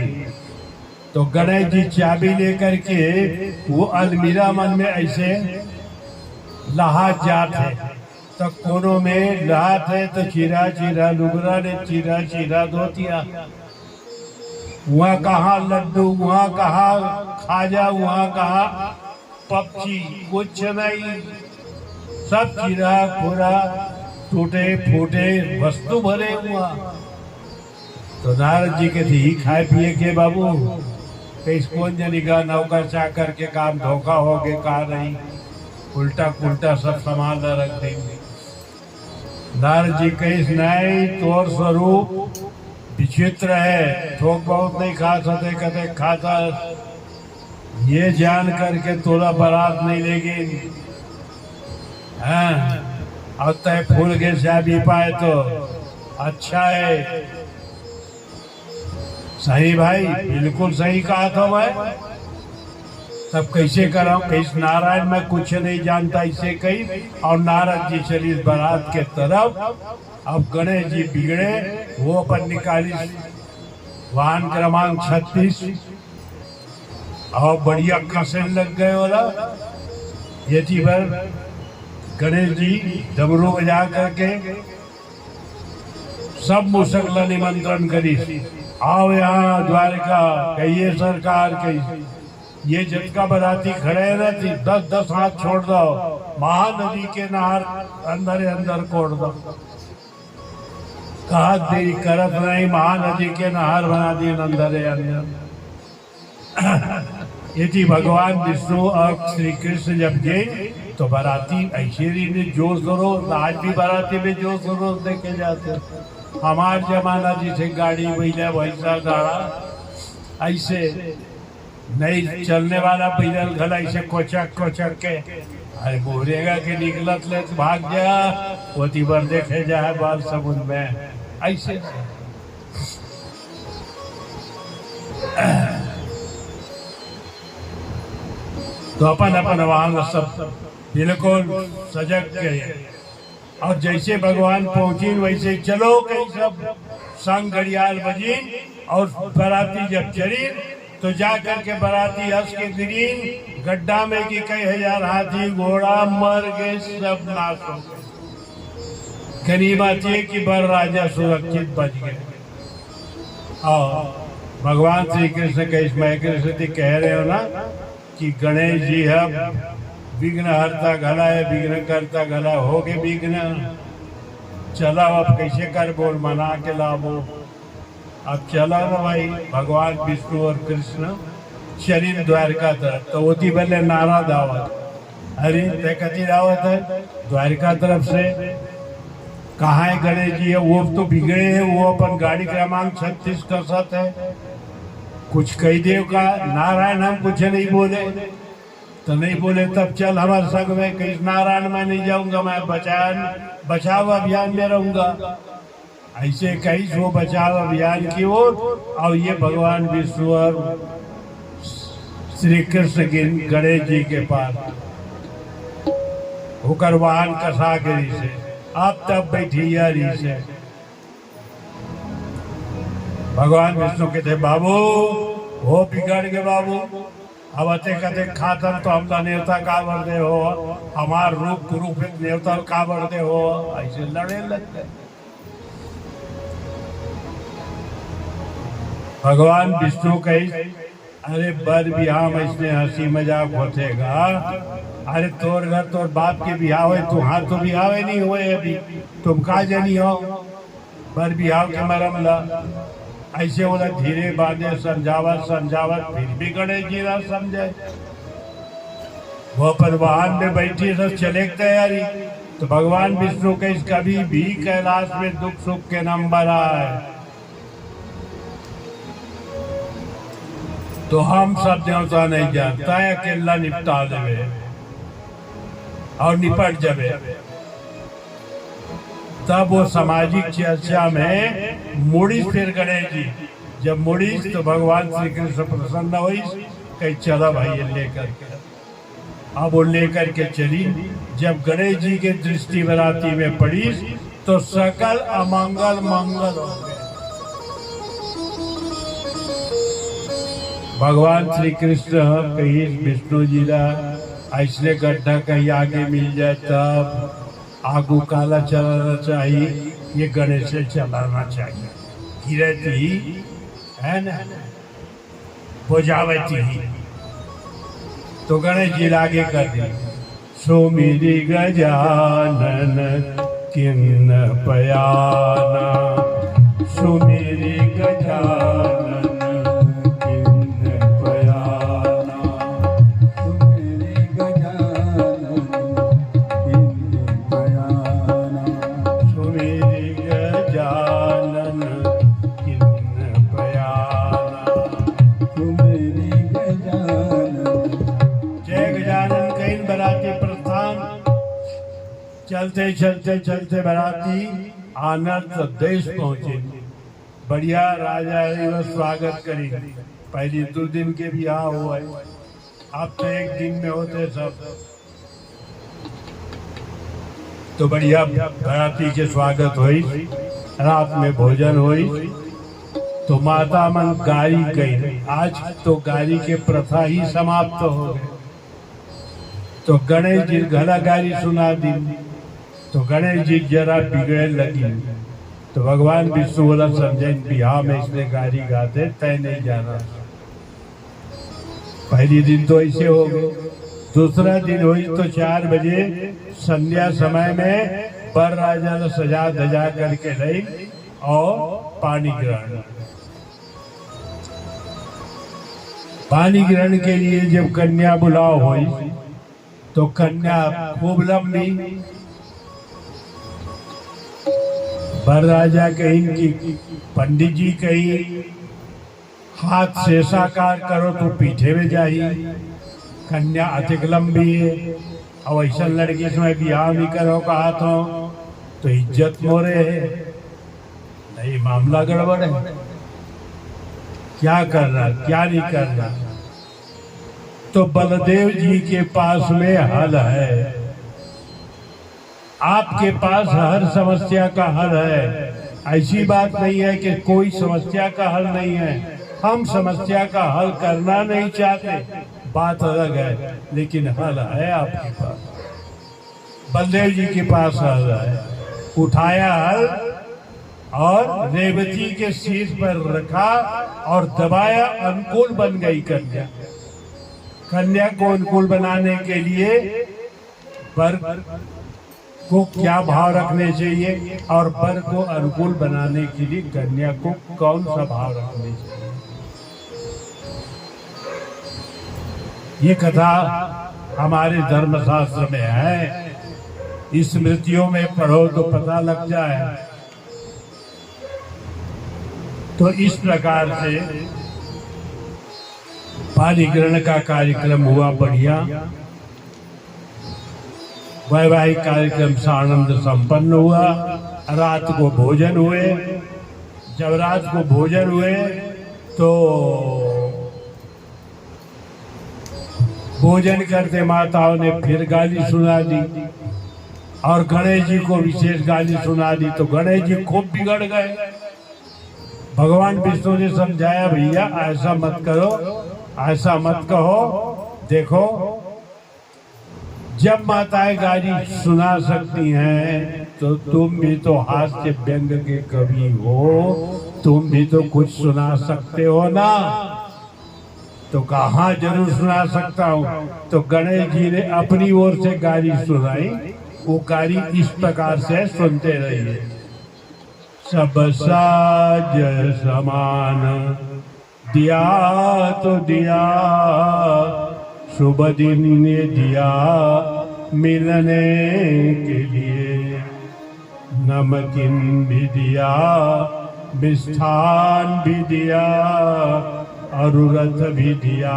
तो गणेश जी चाबी लेकर के वो अलमीरा मन में ऐसे लहात जाते, तो कोनों में लहात है तो चीरा चीरा लुगरा ने चीरा चीरा धोतिया। वहाँ कहा लड्डू, वहाँ कहा खाजा, वहाँ कहा पक्षी, कुछ नहीं, सब चीरा पूरा टूटे फूटे वस्तु भरे हुआ। तो नारद जी के थी खाए पिए के बाबू, कैस कौन जनिका नौकर चाकर के काम धोखा हो गए, कहा नहीं उल्टा पुल्टा सब संभाल रख देंगे। नारद जी कैस नहीं, तोर स्वरूप विचित्र है, थोक बहुत नहीं खा सकते, कदे खाता ये जान करके तोला बारात नहीं लेगी। हाँ, और तय फूल के शादी पाए तो अच्छा है। सही भाई, बिल्कुल सही कहा था मैं। तब कैसे कराऊं? कैसे नारायण मैं कुछ नहीं जानता इसे कही। और नारद जी चली इस बारात के तरफ। अब गणेश जी बिगड़े, वो अपन निकाली वाहन क्रमांक 36 और बढ़िया खसे लग गए वाला। ये थी बार गणेश जी डमरू बजा करके सब मुसकला निमंत्रण करी, आओ यहाँ द्वारका, कहिए सरकार कही ये जटका बराती खड़े रहती 10-10 हाथ छोड़ दो, महानदी के नहर अंदर अंदर कोड़ दो। कहा देरी करत नहीं, महानदी के नहर बना दिए अंदर अंदर। ये थी भगवान विष्णु और श्री कृष्ण जब गए तो बाराती ऐश्वर्य ने जोर शोरों, आज भी बाराती में जोर शोरों देखे जाते। हमार जमाना जिसे गाड़ी बैला वैसा गाड़ा ऐसे नहीं चलने वाला पैदल घला ऐसे कोचक कोचक के अरे बोरेगा के निकलत ले तो भाग जा ओती पर देखे जाए बाल समुद्र में ऐसे तो अपन अपन वहां सब बिल्कुल सजग गए और जैसे भगवान पहुंची वैसे चलो कहीं सब संग घड़ियाल बजी और बाराती जब चली तो जा करके बाराती हंस के गिरी गड्ढा में की कई हजार हाथी घोड़ा मर गए सब नाश हो गए। गनीमत ये कि बर राजा सुरक्षित बच गए। और भगवान श्री कृष्ण के इसमें कृष्ण कह रहे हो ना कि गणेश जी है विघ्न हरता गला है विघ्न करता गला हो गए विघ्न चला अब कैसे कर बोल मना के लाभो अब चला ना भाई भगवान विष्णु और कृष्ण शरीर द्वारका तरफ तो होती पहले नारा दावत अरे तय कति दावत है द्वारका तरफ से कहाँ है गणेश जी है वो तो बिगड़े हैं वो अपन गाड़ी क्रमांक 36 का सत है कुछ कही देव का नारायण हम कुछ नहीं बोले तो नहीं बोले तब चल हमारे संग में कहीं नारायण में नहीं जाऊंगा मैं बचाव अभियान में रहूंगा ऐसे कहीं सो बचाव अभियान की ओर और ये भगवान विष्णु और श्री कृष्ण के गणेश जी के पास होकर वाहन कसा गिरी से अब तब बैठी यारी से भगवान विष्णु के थे बाबू हो बिगड़ गए बाबू अब अते कते खातर तो हमला नेवता का दे हो हमार रूप रूप नेवता का दे हो ऐसे लड़े लगते भगवान विष्णु कही अरे बर बिहार में इसने हंसी मजाक होतेगा अरे तोर घर तोर बाप के बिहाव है तुम्हार तो बिहाव नहीं हुए अभी तुम का जनी हो बर बिहाव के मरम ला ऐसे बोला धीरे बांधे समझावत फिर भी गणेश जी ना समझे वो पर वाहन में बैठी सब चले तैयारी तो भगवान विष्णु के कभी भी कैलाश में दुख सुख के नंबर आए तो हम सब देवता नहीं जानता है अकेला निपटा देवे और निपट जावे तब वो सामाजिक चर्चा में मुड़ी फिर गणेश जी जब मुड़ी तो भगवान श्री कृष्ण प्रसन्न हुई कहीं चला भाई लेकर के अब वो लेकर के चली जब गणेश जी के दृष्टि बराती में पड़ी तो सकल अमंगल मंगल हो गए। भगवान श्री कृष्ण कहीं विष्णु जी ला ऐसे गड्ढा कहीं आगे मिल जाए तब आगू काला चलाना चाहिए ये गणेश से चलाना चाहिए गिरती है ना बुझावती तो गणेश जी आगे कर दी सो मेरी गजानन किन्न पयाना सो मेरी गजानन चलते चलते चलते बराती आनंद देश पहुंचे बढ़िया राजा स्वागत करी पहली 2 दिन के भी यहाँ हुआ है अब तो 1 दिन में होते सब तो बढ़िया बराती के स्वागत हुई रात में भोजन हुई तो माता मन गारी गई आज तो गारी के प्रथा ही समाप्त हो गए तो गणेश जी घना गारी सुना दी तो गणेश जी जरा बिगड़े लगी तो भगवान विष्णु बोला समझे बिहार में इसने गारी गाते तय नहीं जाना पहली दिन तो ऐसे हो गए दूसरा दिन हुई तो 4 बजे संध्या समय में पर राजा ने सजा धजा करके लाई और पानी ग्रहण के लिए जब कन्या बुलाओ हुई तो कन्या खूब लंबी वर राजा कहीं कि पंडित जी कहीं हाथ से साकार करो तो पीछे में जाही, कन्या अधिक लंबी है और ऐसा लड़की से ब्याह भी करो कहा तो इज्जत मोरे है, नहीं मामला गड़बड़ है। क्या करना क्या नहीं करना। तो बलदेव जी के पास में हल है, आपके पास हर समस्या का हल है। ऐसी बात नहीं है कि कोई समस्या का हल नहीं है, हम समस्या का हल करना नहीं चाहते, बात अलग है, लेकिन हल है आपके पास। बलदेव जी के पास हल है, उठाया हल और रेवती के शीश पर रखा और दबाया, अनुकूल बन गई कन्या। कन्या को अनुकूल बनाने के लिए वर को क्या भाव रखने चाहिए और वर को अनुकूल बनाने के लिए कन्या को कौन सा भाव रखने चाहिए, ये कथा हमारे धर्मशास्त्र में है। स्मृतियों में पढ़ो तो पता लग जाए। तो इस प्रकार से पाणिग्रहण का कार्यक्रम हुआ बढ़िया, वैवाहिक कार्यक्रम से आनंद संपन्न हुआ। रात को भोजन हुए, जब रात को भोजन हुए तो भोजन करते माताओं ने फिर गाली सुना दी और गणेश जी को विशेष गाली सुना दी, तो गणेश जी खूब बिगड़ गए। भगवान विष्णु ने समझाया, भैया ऐसा मत करो, ऐसा मत कहो, देखो जब माताएं गाली सुना सकती हैं तो तुम भी तो हास्य व्यंग के कवि हो, तुम भी तो कुछ सुना सकते हो ना। तो कहा जरूर सुना सकता हूँ। तो गणेश जी ने अपनी ओर से गाली सुनाई। वो गाली इस प्रकार से सुनते रहिए। सब साज समान दिया तो दिया, शुभ दिन ने दिया मिलने के लिए, नमकीन भी दिया मिष्ठान भी दिया और रथ भी दिया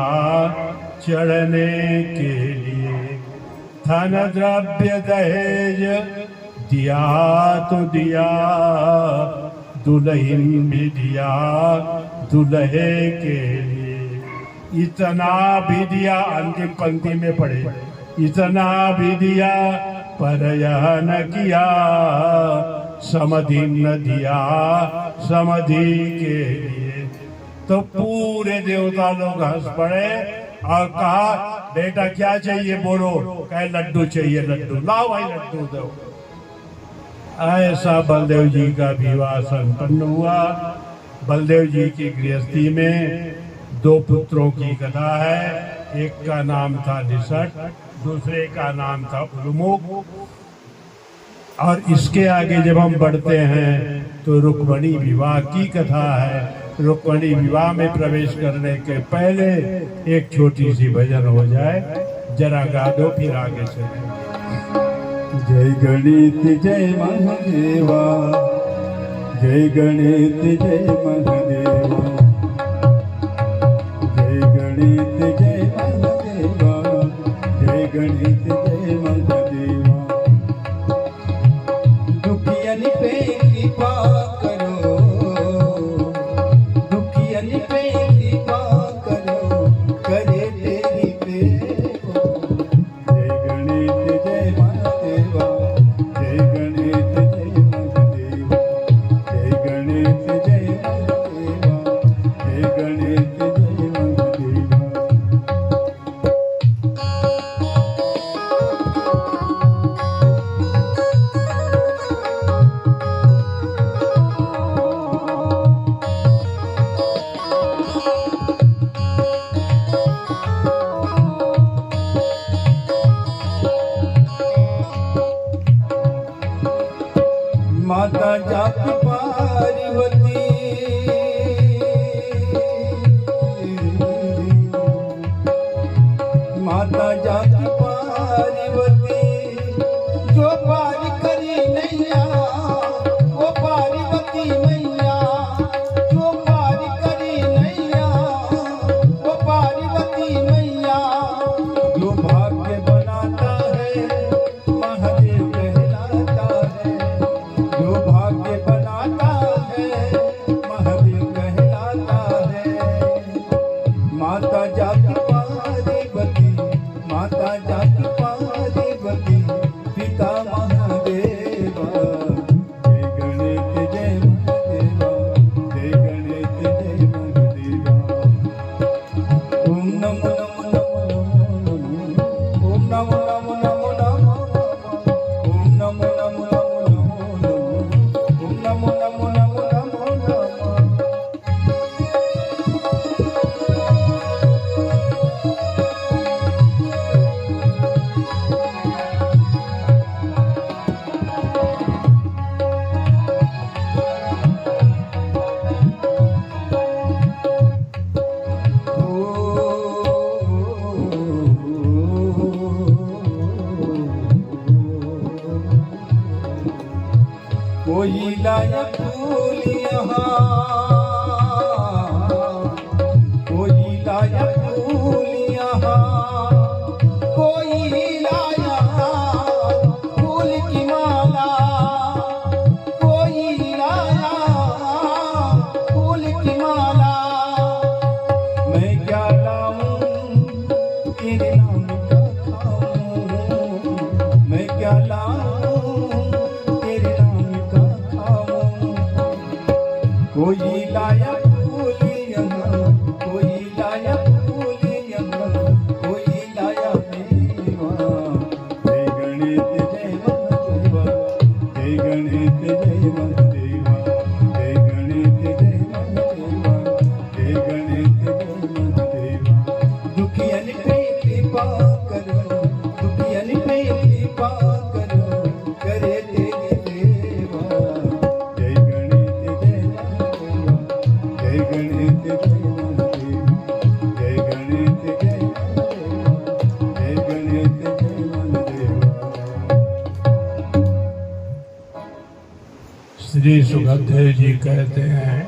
चढ़ने के लिए, धन द्रव्य दहेज दिया तो दिया, दुल्हन भी दिया दुल्हे के लिए, इतना भी दिया। अंतिम पंक्ति में पढ़े, इतना भी दिया पर यह न किया, समधि न दिया समधि के लिए। तो पूरे देवता लोग हंस पड़े और कहा, बेटा क्या चाहिए बोलो। कहे लड्डू चाहिए, लड्डू लाओ भाई लड्डू दो। ऐसा बलदेव जी का विवाह संपन्न हुआ। बलदेव जी की गृहस्थी में दो पुत्रों की कथा है। एक का नाम था निषट, दूसरे का नाम था उलमुख। और इसके आगे जब हम बढ़ते हैं तो रुक्मणी विवाह की कथा है। रुक्मणी विवाह में प्रवेश करने के पहले एक छोटी सी भजन हो जाए, जरा गा दो फिर आगे चले। जय गणेश जय महादेवा, जय गणेश जय महादेवा, जय गणेश जय महादेवा, जय गणेश जय महादेवा। दुखियन पे कृपा करो, दुखियन पे कृपा करो, करे तेरी प्रेम। जय गणेश जय महादेवा, जय गणेश जय महादेवा, जय गणेश जय महादेवा, जय गणेश जय महादेवा। राजा की पार्वती पिता महादेवा जय गणेश जय महादेवा जय गणेश जय महादेवा ओम नमो नमो नमो नमो ओम नमो नमो नमो नमो ओम नमो नमो नमो नमो ओम नमो नमो नमो नमो नमो कोई लाया फूल यहाँ कोई लाया फूल यहाँ कोई लाया फूल की माला कोई लाया फूल की माला मैं क्या लाऊं तेरे नाम का खाऊं मैं क्या लाऊं तेरे नाम का खाऊं कोई लाया फूल यहाँ कोई लाया फूल यहाँ कोई लाया मेवा जय गणेश जय महादेवा जय गणेश जय महादेवा जय गणेश जय महादेवा जय गणेश जय महादेवा दुखियन पे कृपा करो दुखियन पे कृपा करो करे तेरी सेवा जय गणेश जय महादेवा जय गणेश जय महादेवा जय गणेश जय महादेवा जय गणेश जय महादेवा श्री सुखदेव जी कहते हैं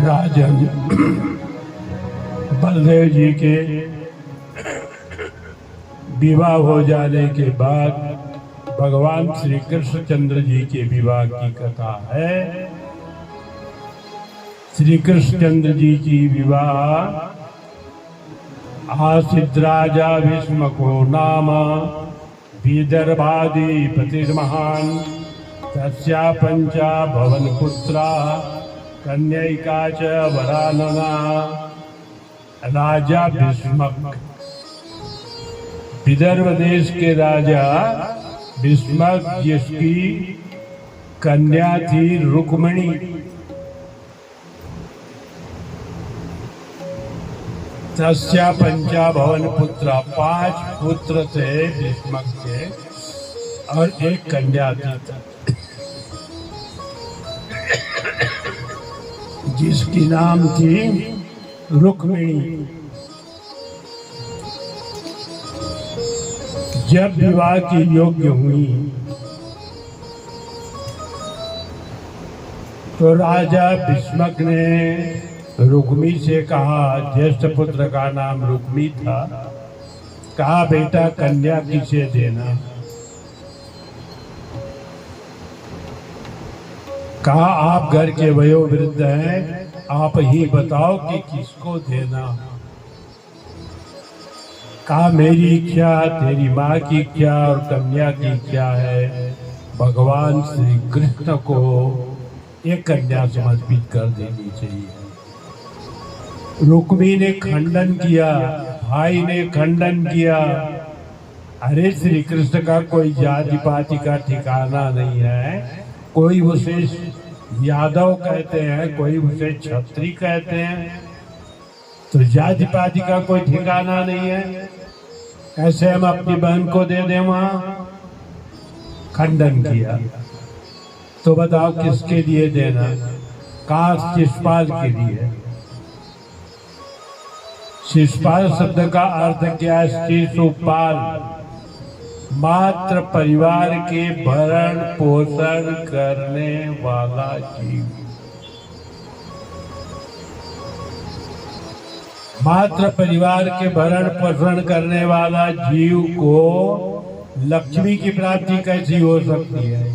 राजन बलदेव जी के विवाह हो जाने के बाद भगवान श्री कृष्णचंद्र जी के विवाह की कथा है। श्री कृष्णचंद्र जी की विवाह आसीत राजा भीष्मको नाम विदर्भाधिपतिर्महान् तस्या पंचा भवन पुत्रा कन्यैका च वरानना। राजा भीष्मक विदर्भ देश के राजा भीष्मक जिसकी कन्या थी रुक्मिणी। तस्या पंचा भवन पुत्र 5 पुत्र थे भीष्मक के और एक कन्या थी जिसकी नाम थी रुक्मिणी। जब विवाह की योग्य हुई तो राजा भीष्मक ने रुक्मी से कहा, ज्येष्ठ पुत्र का नाम रुक्मी था, कहा बेटा कन्या किसे देना। कहा आप घर के वयोवृद्ध हैं, आप ही बताओ कि किसको देना। कहा मेरी इच्छा, तेरी माँ की इच्छा और कन्या की इच्छा है, भगवान श्री कृष्ण को एक कन्या समर्पित कर देनी चाहिए। रुक्मी ने खंडन किया, भाई ने खंडन किया। अरे श्री कृष्ण का कोई जाति पाति का ठिकाना नहीं है, कोई उसे यादव कहते हैं, कोई उसे छत्री कहते हैं, तो जाति पाति का कोई ठिकाना नहीं है, ऐसे हम अपनी बहन को दे दें वहां। खंडन किया। तो बताओ किसके लिए देना। कहा शिषपाल के लिए। शिषपाल शब्द का अर्थ क्या है? शिशुपाल, मात्र परिवार के भरण पोषण करने वाला जीव। मात्र परिवार के भरण पोषण करने वाला जीव को लक्ष्मी की प्राप्ति कैसी हो सकती है?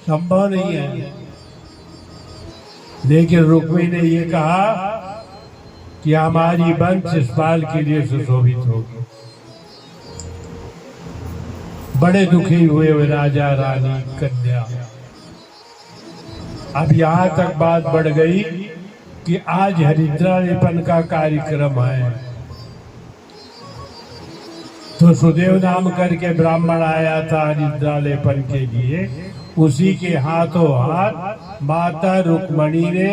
संभव नहीं है। लेकिन रुक्मी ने ये कहा कि हमारी बन शिषपाल के लिए सुशोभित होगी। बड़े दुखी हुए वे राजा रानी कन्या। अब यहाँ तक बात बढ़ गई कि आज हरिद्रा लेपन का कार्यक्रम है। तो सुदेव नाम करके ब्राह्मण आया था हरिद्रा लेपन के लिए। उसी के हाथों हाथ माता रुक्मणी ने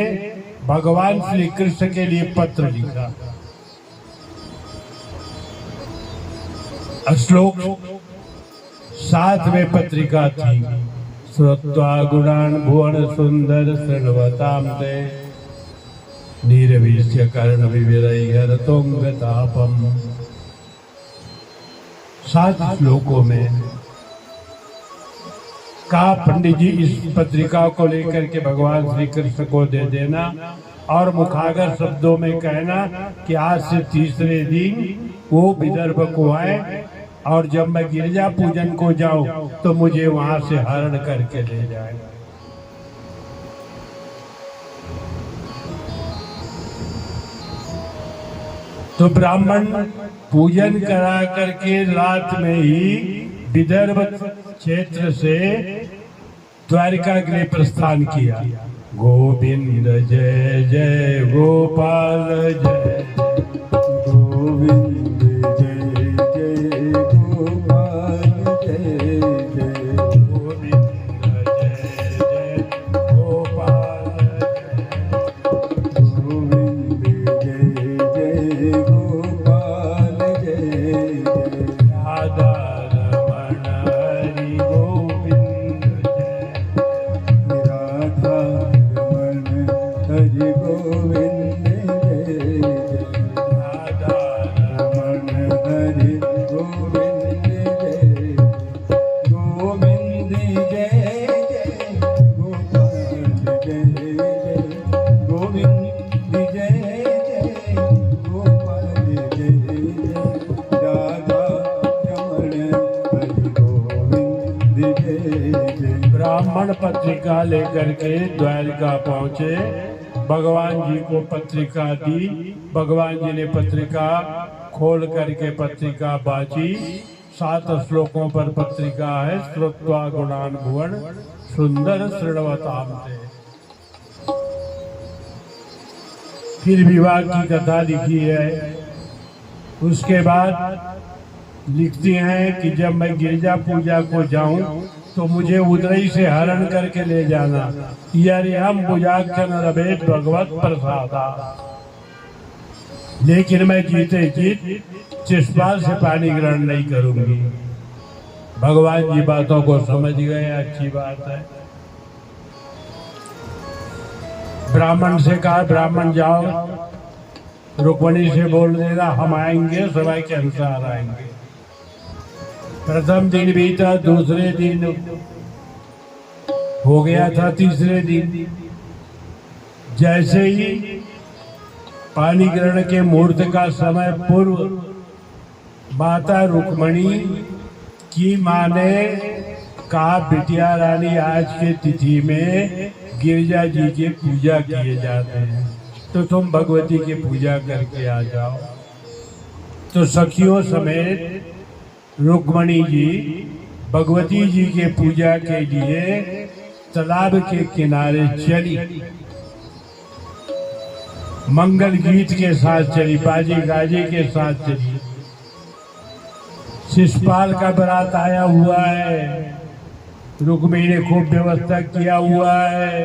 भगवान श्री कृष्ण के लिए पत्र लिखा। श्लोक 7 में पत्रिका थी। श्रुत्वा गुणान् भुवन सुंदर शृण्वतां ते निर्विश्य कर्ण विविरैर्तोंगतापम्। 7 श्लोकों में कहा पंडित जी इस पत्रिका को लेकर के भगवान श्री कृष्ण को दे देना और मुखागर शब्दों में कहना कि आज से तीसरे दिन वो विदर्भ को आए और जब मैं गिरजा पूजन को जाऊं तो मुझे वहां से हरण करके ले जाए। तो ब्राह्मण पूजन करा करके रात में ही विदर्भ क्षेत्र से द्वारिका के लिए प्रस्थान किया। गोविंद जय जय गोपाल जय गोविंद जय जय गोपाल जय जय गोविंद जय जय गोपाल जय गोविंद जय जय गोपाल जय जय राधा रमण हरि गोविंद जय राधा रमण हरि गोविंद जय जय राधा रमण हरि गोविंद जय गोविंद जय जय गोपाल जय जय गोविंद जय जय गोपाल जय जय राधा रमण हरि गोविंद जय जय। ब्राह्मण पत्रिका लेकर के द्वारिका पहुंचे। भगवान जी को पत्रिका दी। भगवान जी ने पत्रिका खोल करके पत्रिका बाची। 7 श्लोकों पर पत्रिका है। श्रुत्वा गुणान् भुवन सुंदर शृण्वतां ते। फिर विवाह की कथा लिखी है। उसके बाद लिखती हैं कि जब मैं गिरजा पूजा को जाऊं तो मुझे उदरई से हरण करके ले जाना। यारी हम बुझाक्षण रवेद भगवत प्रसादा। लेकिन मैं जीते जीत चिस्पाल से पानी ग्रहण नहीं करूंगी। भगवान जी बातों को समझ गए। अच्छी बात है। ब्राह्मण से कहा ब्राह्मण जाओ रुक्मणी से बोल देना हम आएंगे समय के अनुसार आएंगे। प्रथम दिन बीता, दूसरे दिन हो गया था, तीसरे दिन जैसे ही पानी ग्रहण के मुहूर्त का समय पूर्व माता रुक्मणी की माँ ने कहा बिटिया रानी आज के तिथि में गिरजा जी की पूजा किए जाते हैं तो तुम भगवती की पूजा करके आ जाओ। तो सखियों समेत रुक्मणी जी भगवती जी के पूजा के लिए तालाब के किनारे चली। मंगल गीत के साथ चली, बाजे गाजे के साथ चली। शिषपाल का बारात आया हुआ है। रुक्मिणी ने खूब व्यवस्था किया हुआ है।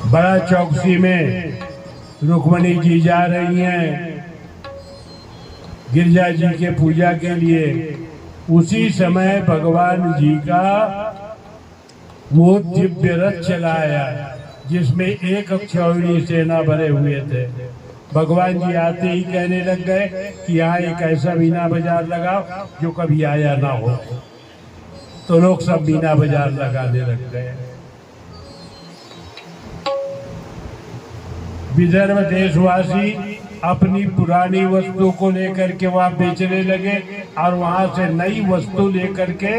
बड़ा चौकसी में रुक्मिणी जी जा रही हैं गिरजा जी के पूजा के लिए। उसी समय भगवान जी का वो दिव्य रथ चलाया जिसमें 1 अक्षौहिणी सेना भरे हुए थे। भगवान जी आते ही कहने लग गए कि यहाँ एक ऐसा मीना बाजार लगाओ जो कभी आया ना हो। तो लोग सब मीना बाजार लगाने लग गए। विदर्भ देशवासी अपनी पुरानी वस्तु को लेकर के वहां बेचने लगे और वहां से नई वस्तु लेकर के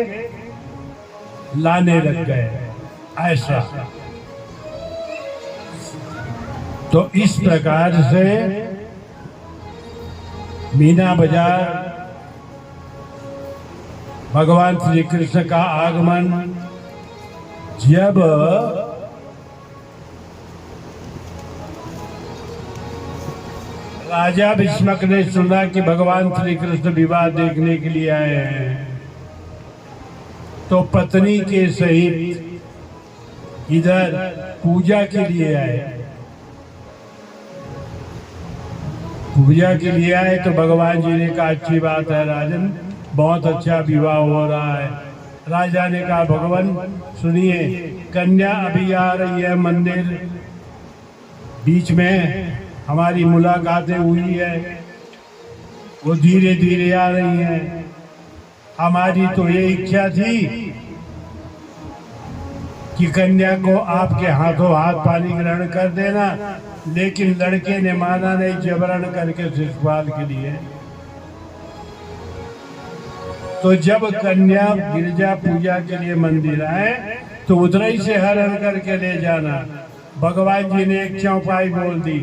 लाने लग गए। ऐसा तो इस प्रकार से मीना बाजार भगवान श्री कृष्ण का आगमन जब राजा भीष्मक ने सुना कि भगवान श्री कृष्ण विवाह देखने के लिए आए हैं, तो पत्नी के सहित इधर पूजा के लिए आए। पूजा के लिए आए तो भगवान जी ने कहा अच्छी बात है राजन, बहुत अच्छा विवाह हो रहा है। राजा ने कहा भगवान सुनिए, कन्या अभी आ रही है मंदिर, बीच में हमारी मुलाकातें हुई है, वो धीरे धीरे आ रही है। हमारी तो ये इच्छा थी कि कन्या को आपके हाथों हाथ पानी ग्रहण कर देना, लेकिन लड़के ने माना नहीं, जबरन करके शिशुपाल के लिए। तो जब कन्या गिरजा पूजा के लिए मंदिर आए तो उतराई से हरण करके ले जाना। भगवान जी ने एक चौपाई बोल दी,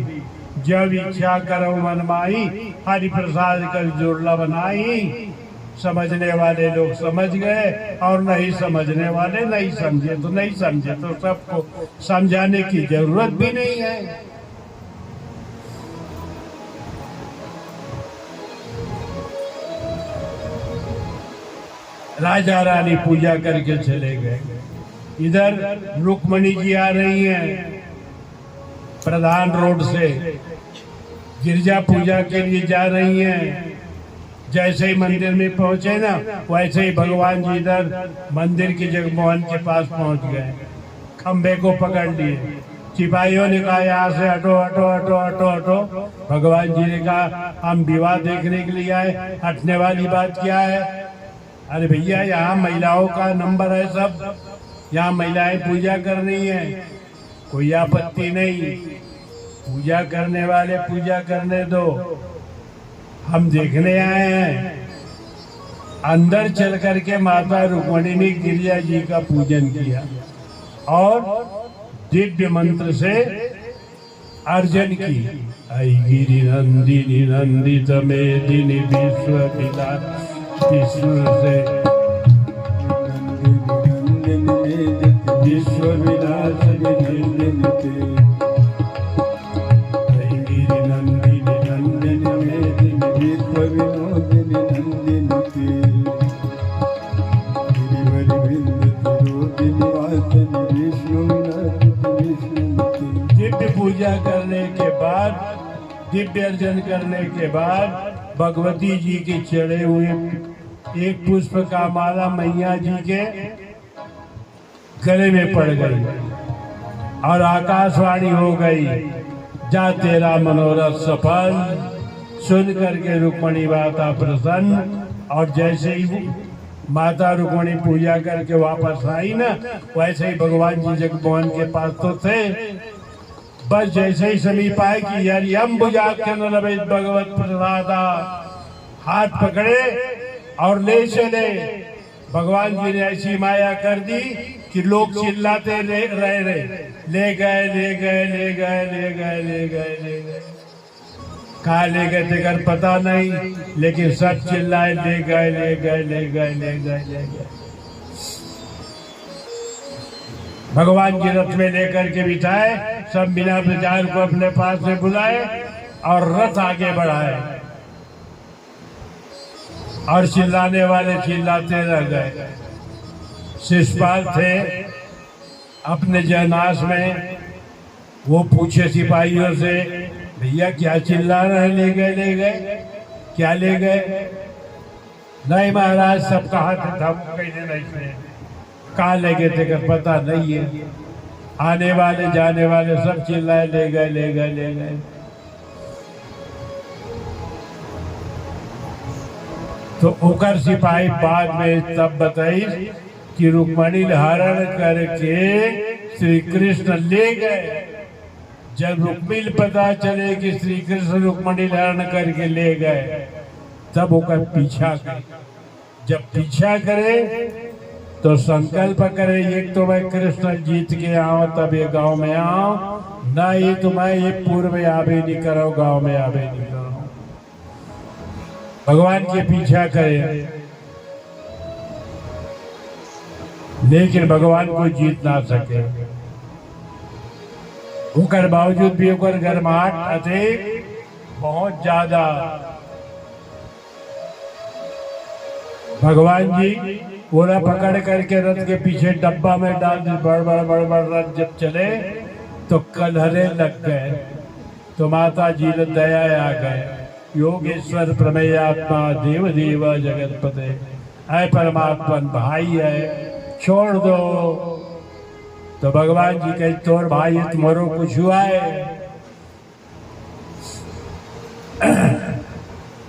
जब इच्छा करो मन माई, हरि प्रसाद कर जुड़ला बनाई। समझने वाले लोग समझ गए और नहीं समझने वाले नहीं समझे तो नहीं समझे, तो सबको समझाने की जरूरत भी नहीं है। राजा रानी पूजा करके चले गए। इधर रुक्मणी जी आ रही हैं प्रधान रोड से, गिरजा पूजा के लिए जा रही हैं। जैसे ही मंदिर में पहुंचे ना, वैसे ही भगवान जी इधर मंदिर की जगमोहन के पास पहुंच गए, खंबे को पकड़ लिए। सिपाहियों ने कहा यहाँ से हटो हटो हटो हटो हटो। भगवान जी ने कहा हम विवाह देखने के लिए आए, हटने वाली बात क्या है? अरे भैया यहाँ महिलाओं का नंबर है सब, यहाँ महिलाएं पूजा कर रही हैं, कोई आपत्ति नहीं, पूजा करने वाले पूजा करने दो, हम देखने आए हैं। अंदर चल करके माता रुक्मणी ने गिरिजा जी का पूजन किया और दिव्य मंत्र से अर्जन की। आई गिरि नंदिनी नंदित मेदिनी विश्व विश्व से विश्व विनाशिनी दिव्य पूजा करने के बाद, दिव्य अर्चन करने के बाद भगवती जी के चढ़े हुए एक पुष्प का माला मैया जी के गले में पड़ गई और आकाशवाणी हो गई, जा तेरा मनोरथ सफल। सुन करके रुक्मणी माता प्रसन्न, और जैसे ही माता रुक्मणी पूजा करके वापस आई ना, वैसे ही भगवान जी जगमोहन के पास तो थे। बस जैसे ही समीप आए कि यार यम भुजाख्यन लभेत भगवत प्रसादा, हाथ पकड़े और ले चले। भगवान जी ने ऐसी माया कर दी कि लोग चिल्लाते रहे, ले गए ले गए ले गए ले गए ले गए ले गए। कहाँ ले गए थे कर पता नहीं, लेकिन सब चिल्लाए ले गए ले गए ले गए ले गए ले गए। भगवान जी रथ में लेकर के बिठाए, सब मीना बाजार को अपने पास से बुलाए और रथ आगे बढ़ाए, और चिल्लाने वाले चिल्लाते रह गए। शिशुपाल थे अपने जयनाश में, वो पूछे सिपाहियों से भैया क्या चिल्ला रहे, ले गए क्या ले गए? नहीं महाराज, सब कहा था कहने नहीं थे, कहाँ ले गए थे कर पता नहीं है। आने वाले जाने वाले सब चिल्लाए ले गए ले गए ले गए। तो ओकर सिपाही बाद में तब बताई कि रुक्मणी हरण करके श्री कृष्ण ले गए। जब रुक्मिणी पता चले कि श्री कृष्ण रुक्मणी हरण करके ले गए, तब ओकर पीछा करे। जब पीछा करे तो संकल्प करे, एक तो मैं कृष्ण जीत के आऊं तब ये गांव में आऊं, ना ये तो मैं ये पूर्व आवे नहीं करो, गांव में आवे नहीं करो। भगवान के पीछा करे, लेकिन भगवान को जीत ना सके। ओकर बावजूद भी ओकर गर्माहट अधिक बहुत ज्यादा। भगवान जी ओला पकड़ करके रथ के पीछे डब्बा में डाल दी। बड़ रथ जब चले तो कलहरे लग गए, तो माता जी ने दया आ गए। योगेश्वर प्रमेयात्मा देव देवा जगतपते, ऐ परमात्मा भाई है, छोड़ दो। तो भगवान जी कहे तोर भाई है, तुम्हारो कुछ हुआ है?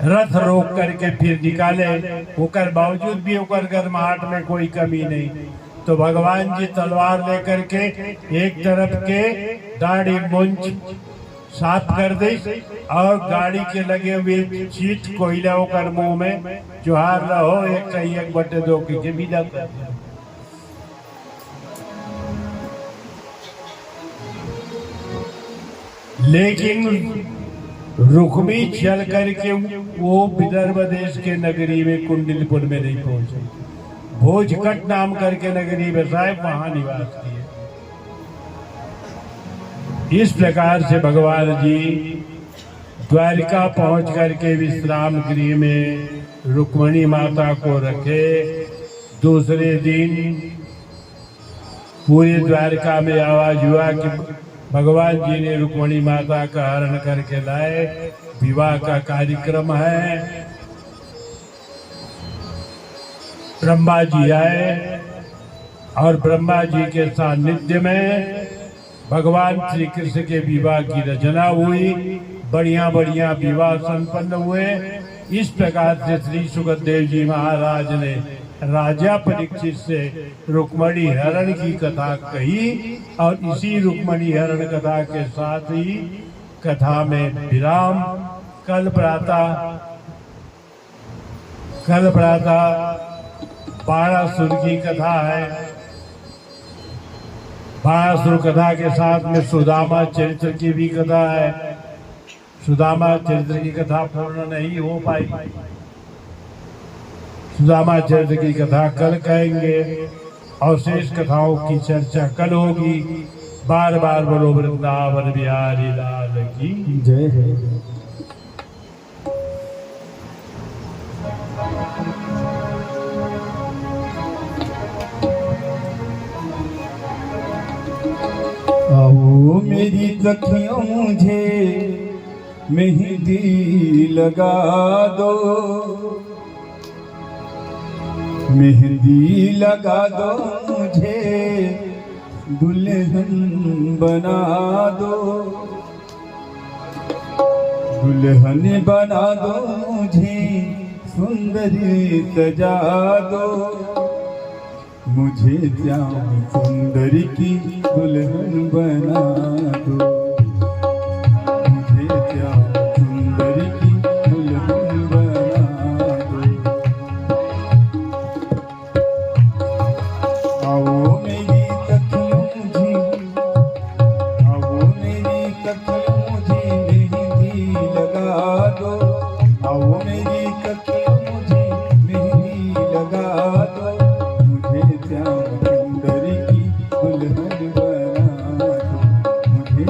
रथ रोक करके फिर निकाले, होकर बावजूद भी होकर गर्माहट में कोई कमी नहीं। तो भगवान जी तलवार लेकर के एक तरफ के दाढ़ी मुंज साफ कर दी और गाड़ी के लगे हुए चीट कोयला होकर मुंह में जोहार रहो 1:1/2 के विदा कर दिया। लेकिन रुक्मी चल करके वो विदर्भ देश के नगरी में कुंडलपुर में नहीं पहुंचे, भोजकट नाम करके नगरी बसाए, वहां निवास किए। इस प्रकार से भगवान जी द्वारिका पहुंच करके विश्राम गृह में रुक्मणी माता को रखे। दूसरे दिन पूरे द्वारिका में आवाज हुआ कि भगवान जी ने रुक्मणी माता का हरण करके लाए, विवाह का कार्यक्रम है। ब्रह्मा जी आए और ब्रह्मा जी के सानिध्य में भगवान श्री कृष्ण के विवाह की रचना हुई। बढ़िया बढ़िया विवाह संपन्न हुए। इस प्रकार से श्री सुखदेव जी महाराज ने राजा परीक्षित से रुक्मणी हरण की कथा कही और इसी रुक्मणी हरण कथा के साथ ही कथा में विराम। कल प्रातः बाणासुर की कथा है। बाणासुर कथा के साथ में सुदामा चरित्र की भी कथा है। सुदामा चरित्र की कथा पूर्ण नहीं हो पाई, सुदामा चरित्र की कथा कल कहेंगे और शेष कथाओं की चर्चा कल होगी। बार बार बोलो वृंदावन बिहारी लाल की जय है। आओ मेरी सखियों मुझे मेहंदी लगा दो, मेहंदी लगा दो मुझे दुल्हन बना दो, दुल्हन बना दो मुझे सुंदरी सजा दो, मुझे श्याम सुंदर की दुल्हन बना दो, मुझे श्याम सुंदर की दुल्हन बना दो। आओ मेरी सखियों मुझे, आओ मेरी सखियों मुझे मेहंदी लगा दो, आओ मेरी सखियों मुझे मेहंदी लगा दो, श्याम सुंदर की दुल्हन बना दो, मुझे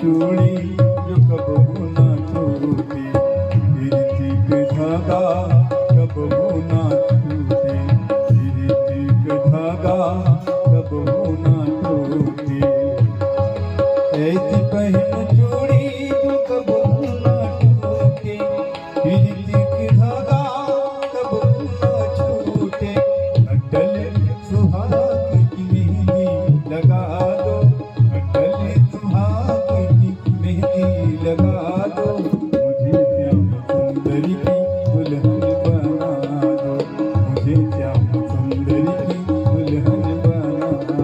चूड़ी जो कबहू ना टूटे, प्रीति के धागा कबहू ना टूटे, प्रीति के धागा कबहू ना टूटे। ऐसी पहन चूड़ी जो कबहू ना टूटे, प्रीति के धागा कबहू ना छूटे। अटल सुहाग की मेहंदी लगा दो, अटल सुहाग की मेहंदी लगा दो, मुझे श्याम सुंदरी की दुल्हन बना दो, मुझे श्याम सुंदरी की दुल्हन बना दो।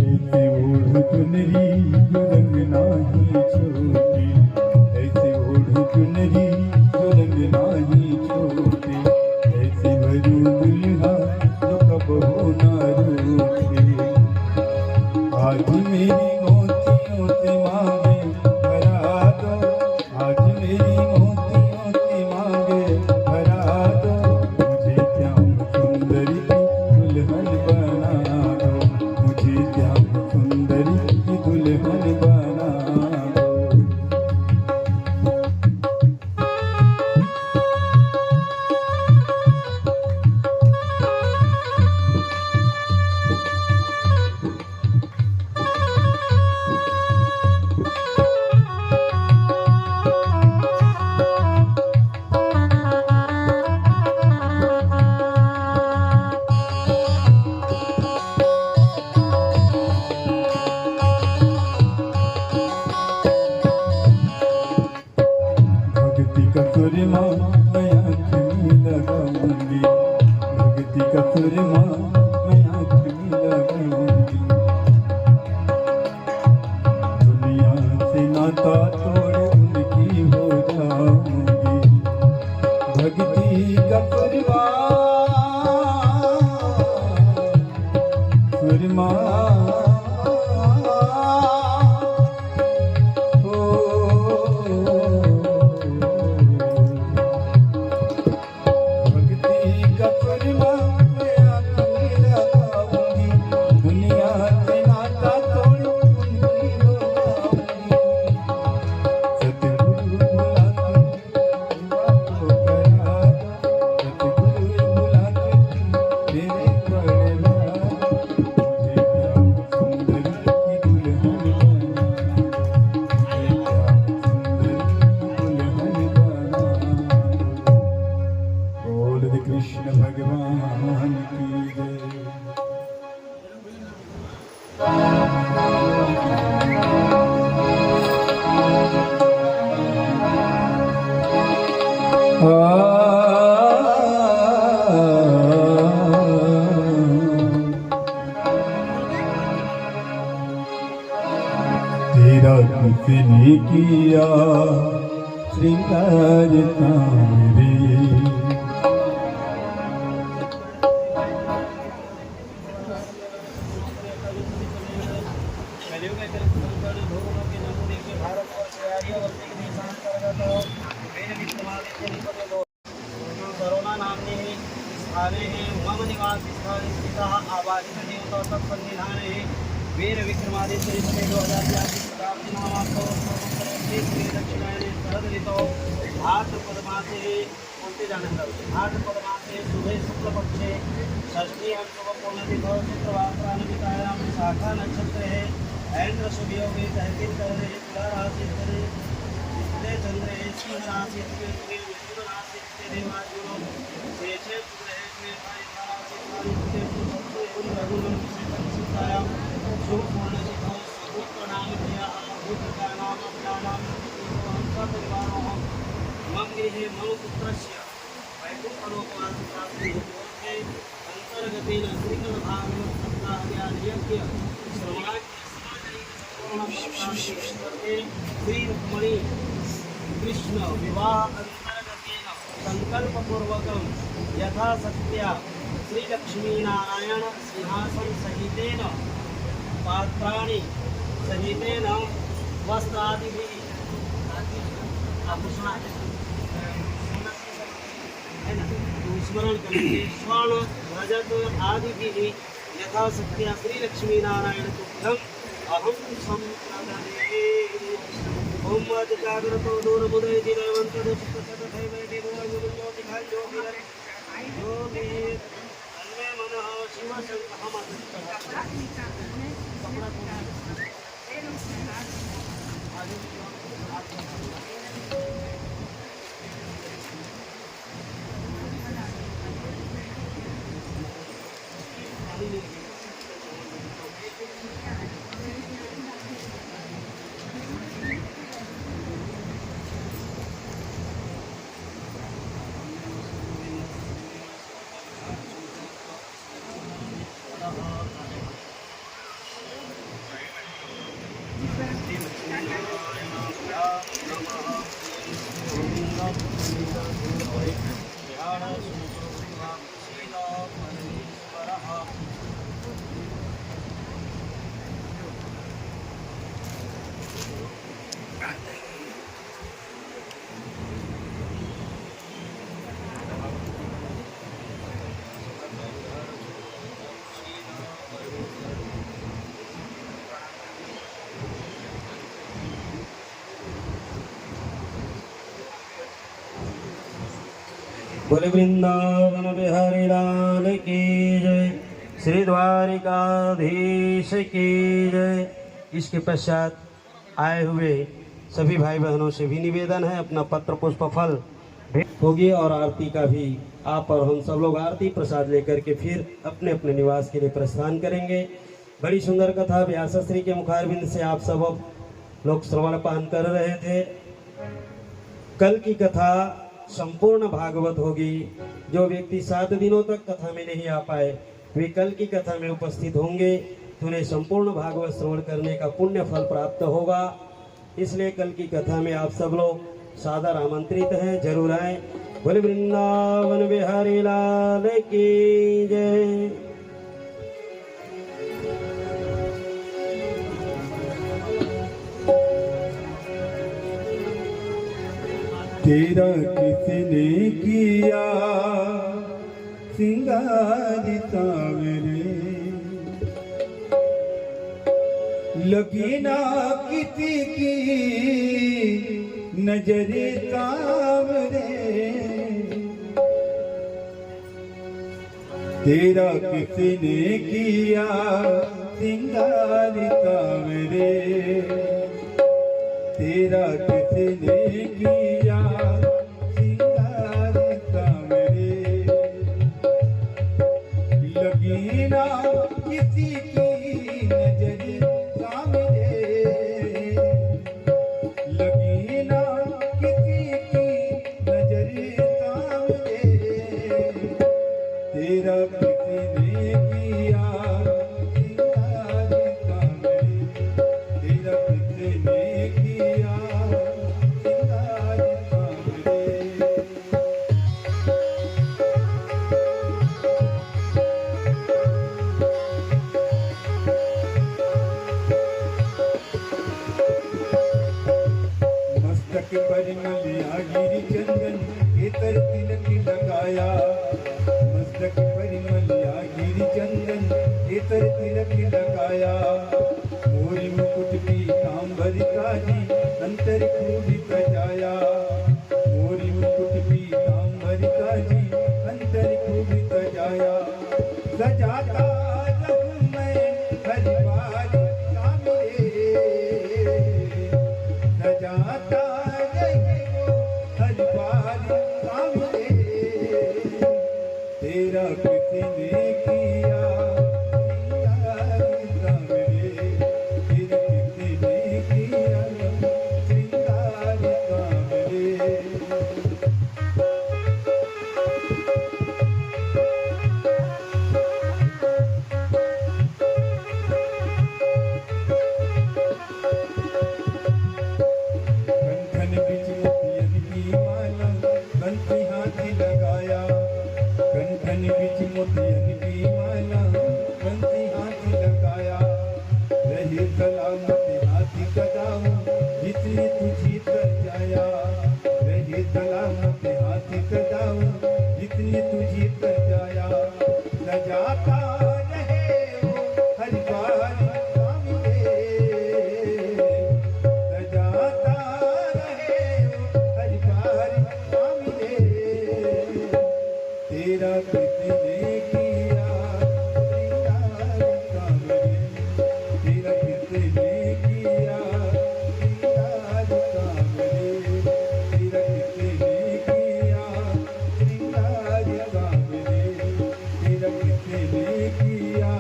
ऐसी ओढ़ चुनरी जो रंग नाही छोटे, ऐसी ओढ़ चुनरी जो रंग नाही छोटे, ऐसी भरू दुल्हा जो कबहू ना रूठे। आज मेरी मोतियों से मांगे भरा दो, आज मेरी मोतियों से मांगे भरा दो, मुझे श्याम सुंदरी की दुल्हन बना दो, मुझे श्याम सुंदरी की दुल्हन बना दो। भक्ति का सुरमा मैं आँख में लगाऊंगी, भक्ति का सुरमा मैं आँख में लगाऊंगी। दुनिया से नाता तोड़ उनकी हो जाऊंगी, भक्ति का सुरमा सुरमा कृष्ण भगवान की जय। तेरा किसने किया श्रृंगार तारे, करोना नाम्ने स्थाने मम निवास स्थाने स्थितः आवासित देवता तत्सन्निधाने वीर विक्रमादित्य 2000 नामातो दक्षिणायने सहदलितो भाद्रपद मासे कोणते जाणतात भाद्रपद मासे शुभे शुक्ल पक्षे षष्ठी शुभ पूर्णतिथौ चित्रवात्रान्वितायां शाखा नक्षत्र है ऐन्द्र शुभ योगे तहसील करे तुला राशि करे इसलिए चंद्र है सिंह राशि के मिथुन राशि के देवाजुनो शेषे शुक्र है में भाई राशि के सबसे उन रघुनम से पंचताया शुभ पूर्णतिथौ सपुत्र नाम दिया पुत्र का नाम अपना नाम हम सब परिवारों मम गृहे मम पुत्रस्य वैकुंठलोकवास प्राप्ति के अंतर्गतेन श्रीकृष्ण भागवत सप्ताह ज्ञान यज्ञ श्री रुक्मिणी कृष्ण विवाह अंतर्गतेन संकल्पपूर्वकं यथाशक्त्या श्रीलक्ष्मीनारायण सिंहासन सहितेन पात्राणि सहितेन वस्त्रादिभिः आभूषणानि स्मरण करेंगे। स्वर्ण रजत आदि भी यथाशक्त्या श्री लक्ष्मी नारायण तुभ्यम अहम संप्रददे। ओम जागृतो दूरमुदय दिनवंत दुष्टसतथैव देवो दिखाई जो भी अन्मे मनः शिव बोले वृंदावन बिहारी लाल की जय, श्री द्वारिकाधीश की जय। इसके पश्चात आए हुए सभी भाई बहनों से भी निवेदन है, अपना पत्र पुष्प फल भेंट होगी और आरती का भी आप और हम सब लोग आरती प्रसाद लेकर के फिर अपने अपने निवास के लिए प्रस्थान करेंगे। बड़ी सुंदर कथा व्यासश्री के मुखारविंद से आप सब लोग श्रवण पान कर रहे थे। कल की कथा संपूर्ण भागवत होगी। जो व्यक्ति 7 दिनों तक कथा में नहीं आ पाए वे कल की कथा में उपस्थित होंगे तो उन्हें संपूर्ण भागवत श्रवण करने का पुण्य फल प्राप्त होगा। इसलिए कल की कथा में आप सब लोग सादर आमंत्रित हैं, जरूर आए। बोले वृंदावन बिहारी लाल की जय। तेरा किसने किया सिंगारी सांवरे, लगी ना किसी की नजरे सांवरे। तेरा किसने किया सिंगारी सांवरे, तेरा किसने किया सिंगारी सांवरे, लगी ना किसी की नजर सामने, लगी ना किसी की नजर सामने। तेरा किसने किया सिंगारी सांवरे, तेरा किसने किया सिंगारी सांवरे। मस्तक पर मलिया गिरी चंदन केतर तिलक लगाया, मस्तक पर मलिया गिरी चंदन केतर तिलक लगाया। मोरी मुकुट पीतांबर काजी अंतर खूबी सजाया, मोरी मुकुट पीतांबर काजी अंतर खूबी सजाया। सजाता रहूं मैं हर बार सामने, सजाता रहूं हर बार सामने। तेरा किसने किया सिंगारी सांवरे, तेरा किसने किया सिंगारी सांवरे। लगाया कंठन बिच मोतियन की माला बंसी हाथ लगाया रहे सलामत हाथी कदाऊ जितनी तुझी तर जाया रहे सलामत हाथी कदाऊ जितनी तुझी तर जाया न जाता रहे वो हर बार स्वामी रे न जाता रहे वो हर बार स्वामी रे तेरा कितने किया श्रृंगार कामरे तेरा कितने किया श्रृंगार कामरे तेरा कितने किया श्रृंगार कामरे तेरा कितने किया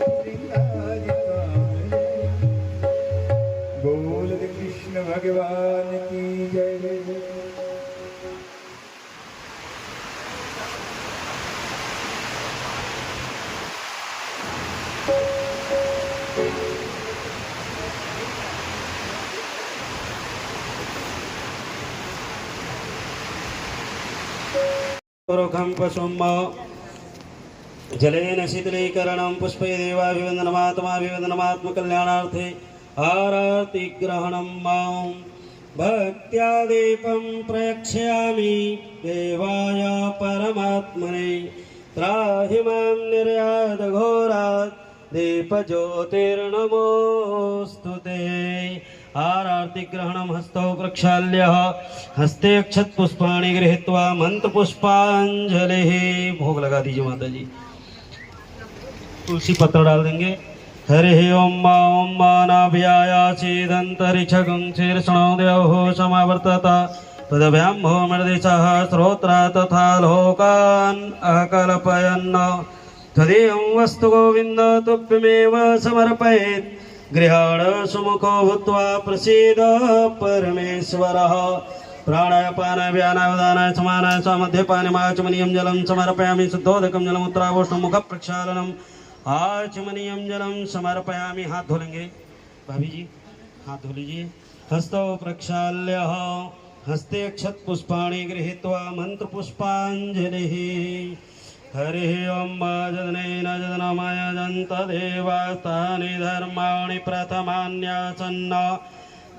श्रृंगार कामरे बोल कृष्ण भगवान की जय। रोखं पशुं जलेन शीतलीकरणं पुष्पैदेवाभिवन्दनमात्माभिवन्दनमात्मकल्याणार्थे आरतिग्रहणं मां भक्त्या दीपं प्रयक्ष्यामि देवाय परमात्मने त्राहि मां निर्यातघोरात् दीपज्योतिर्नमोऽस्तु ते। आरतिग्रहणं हस्तौ प्रक्षाल्य हस्ते अक्षतपुष्पाणि गृहीत्वा मंत्रपुष्पांजलिः भोग लगा दीजिए माता जी। तुलसी पत्र डाल देंगे। हरिः ओम मानाभ्यायाचेदन्तरिक्षगं शीर्षणो देवो समावर्तत तदभ्यां भौमर्दिशः श्रोत्रा तथा लोकान् अकल्पयन् तदीयं वस्तु गोविन्द तुभ्यमेव समर्पयेत् गृहाण सुमुखो भूत्वा प्रसीद परमेश्वरः। प्राणायापान व्यानावधानाय समानाय स्वामध्यपानिमाचमनीयं जलं समर्पयामि शुद्धोदकं जलमुत्रावोष्णं मुख प्रक्षालनम् आचमनीयं जलं समर्पयामि। हाथ धो लेंगे भाभी जी, हाथ धो लीजिए। हस्तौ प्रक्षाल्य हस्ते अक्षत पुष्पाणि गृहीत्वा मंत्र पुष्पांजलिः। हरिः ओम जदनेन जदनमय जन्त देवास्तानि धर्माणि प्रथमान्यासन्न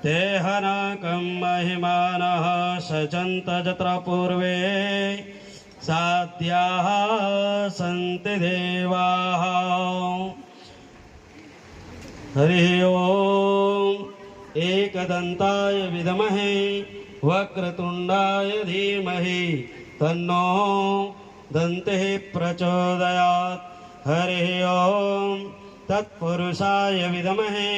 ते हनकं महिमानः सचन्त जत्र पूर्वे साध्याः सन्ति देवाः। हरिः ओम एकदन्ताय विद्महे वक्रतुण्डाय धीमहि तन्नो दन्तेः प्रचोदयात्। हरिः ओम तत्पुरुषाय विद्महे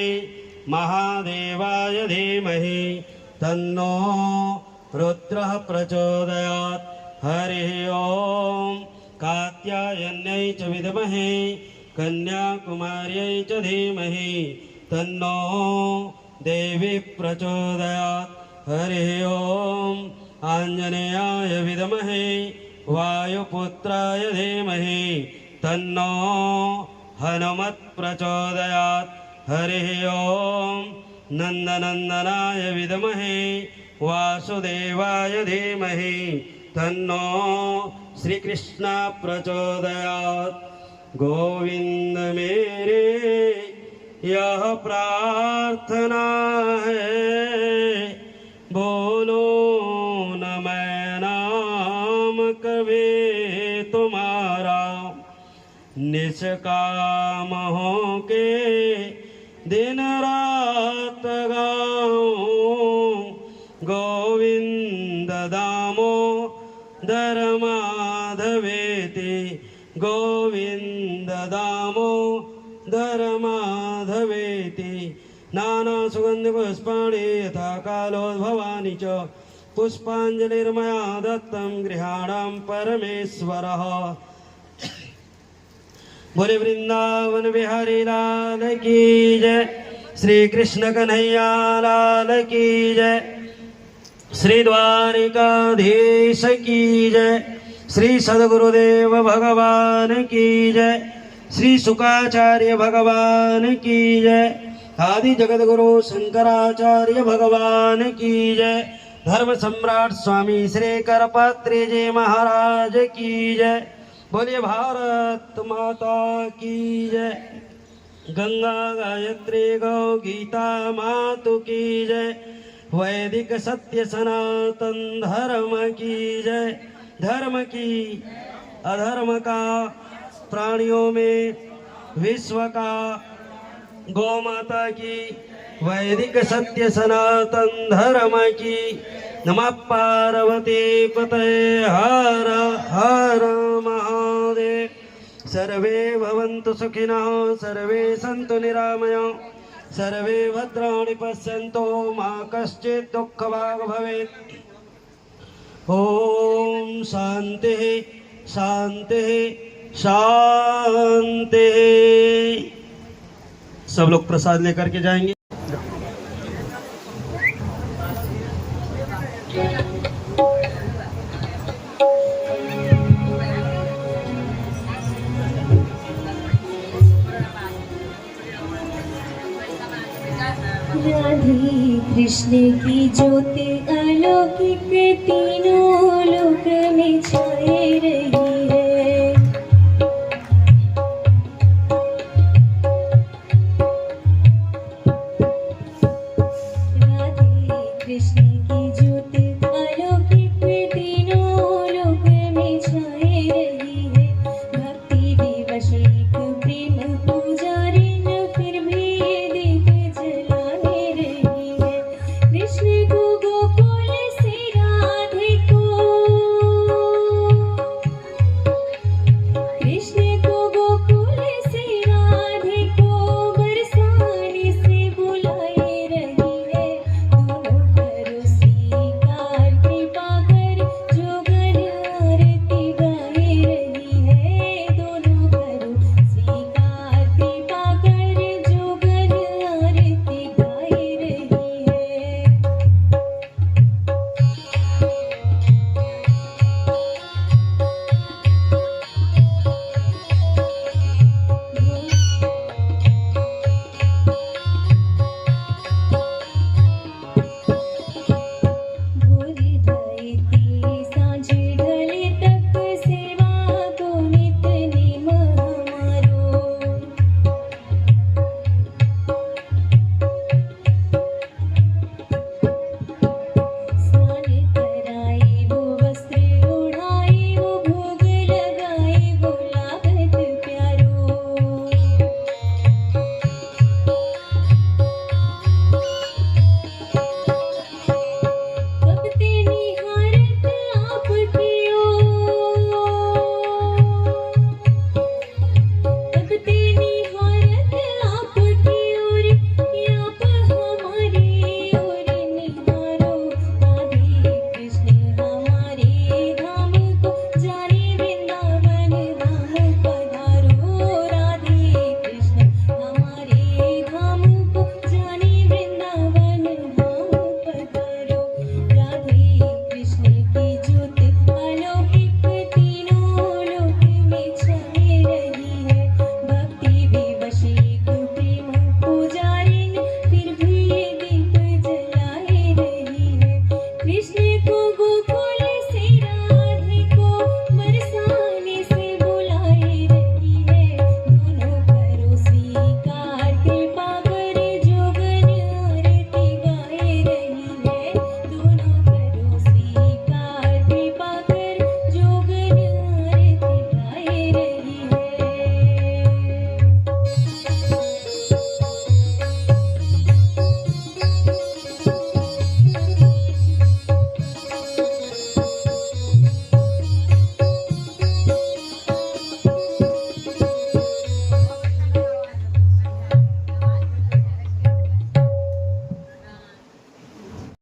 महादेवाय धीमहि तन्नो रुद्रः प्रचोदयात्। हरिः ओम कात्यायन्यै च विद्महे कन्याकुमार्यै च धीमहि तन्नो देवी प्रचोदयात्। हरिः ओम आञ्जनेयाय विद्महे वायुपुत्राय धीमहि तन्नो हनुमत् प्रचोदयात्। हरिः ओम नन्दनन्दनाय विद्महे वासुदेवाय धीमहि तन्नो श्रीकृष्ण प्रचोदयात्। गोविंद मेरे यह प्रार्थना है बोलो न मैं नाम कभी तुम्हारा निष्काम हो के दिन रात गाऊं गोविंद दामोदर माधवेति गोविंद दामोदर माधवेति। नाना सुगंधि पुष्पाणि यथा कालोद्भवानि च पुष्पांजलिर्मया दत्तं गृहाणां परमेश्वरः। बोले वृंदावन बिहारी लाल की जय, श्री कृष्ण कन्हैया लाल की जय, श्री द्वारिकाधीश की जय, श्री सद्गुरुदेव भगवान की जय, श्री शुकाचार्य भगवान की जय, आदि जगत गुरु शंकराचार्य भगवान की जय। धर्म सम्राट स्वामी श्री करपात्री जी महाराज की जय। बोलिए भारत माता की जय। गंगा गायत्री गौ गीता मातु की जय। वैदिक सत्य सनातन धर्म की जय। धर्म की अधर्म का प्राणियों में विश्व का गौ माता की वैदिक सत्य सनातन धर्म की। नमः पार्वती पतये हर हर महादेव। सर्वे भवन्तु सुखिनः सर्वे सन्तु निरामया सर्वे भद्राणि पश्यन्तु मा कश्चित् दुःखभाग् भवेत्। ओम शांति शांति शांति। सब लोग प्रसाद लेकर के जाएंगे। राधे कृष्ण की ज्योति अलौकिक तीनों लोक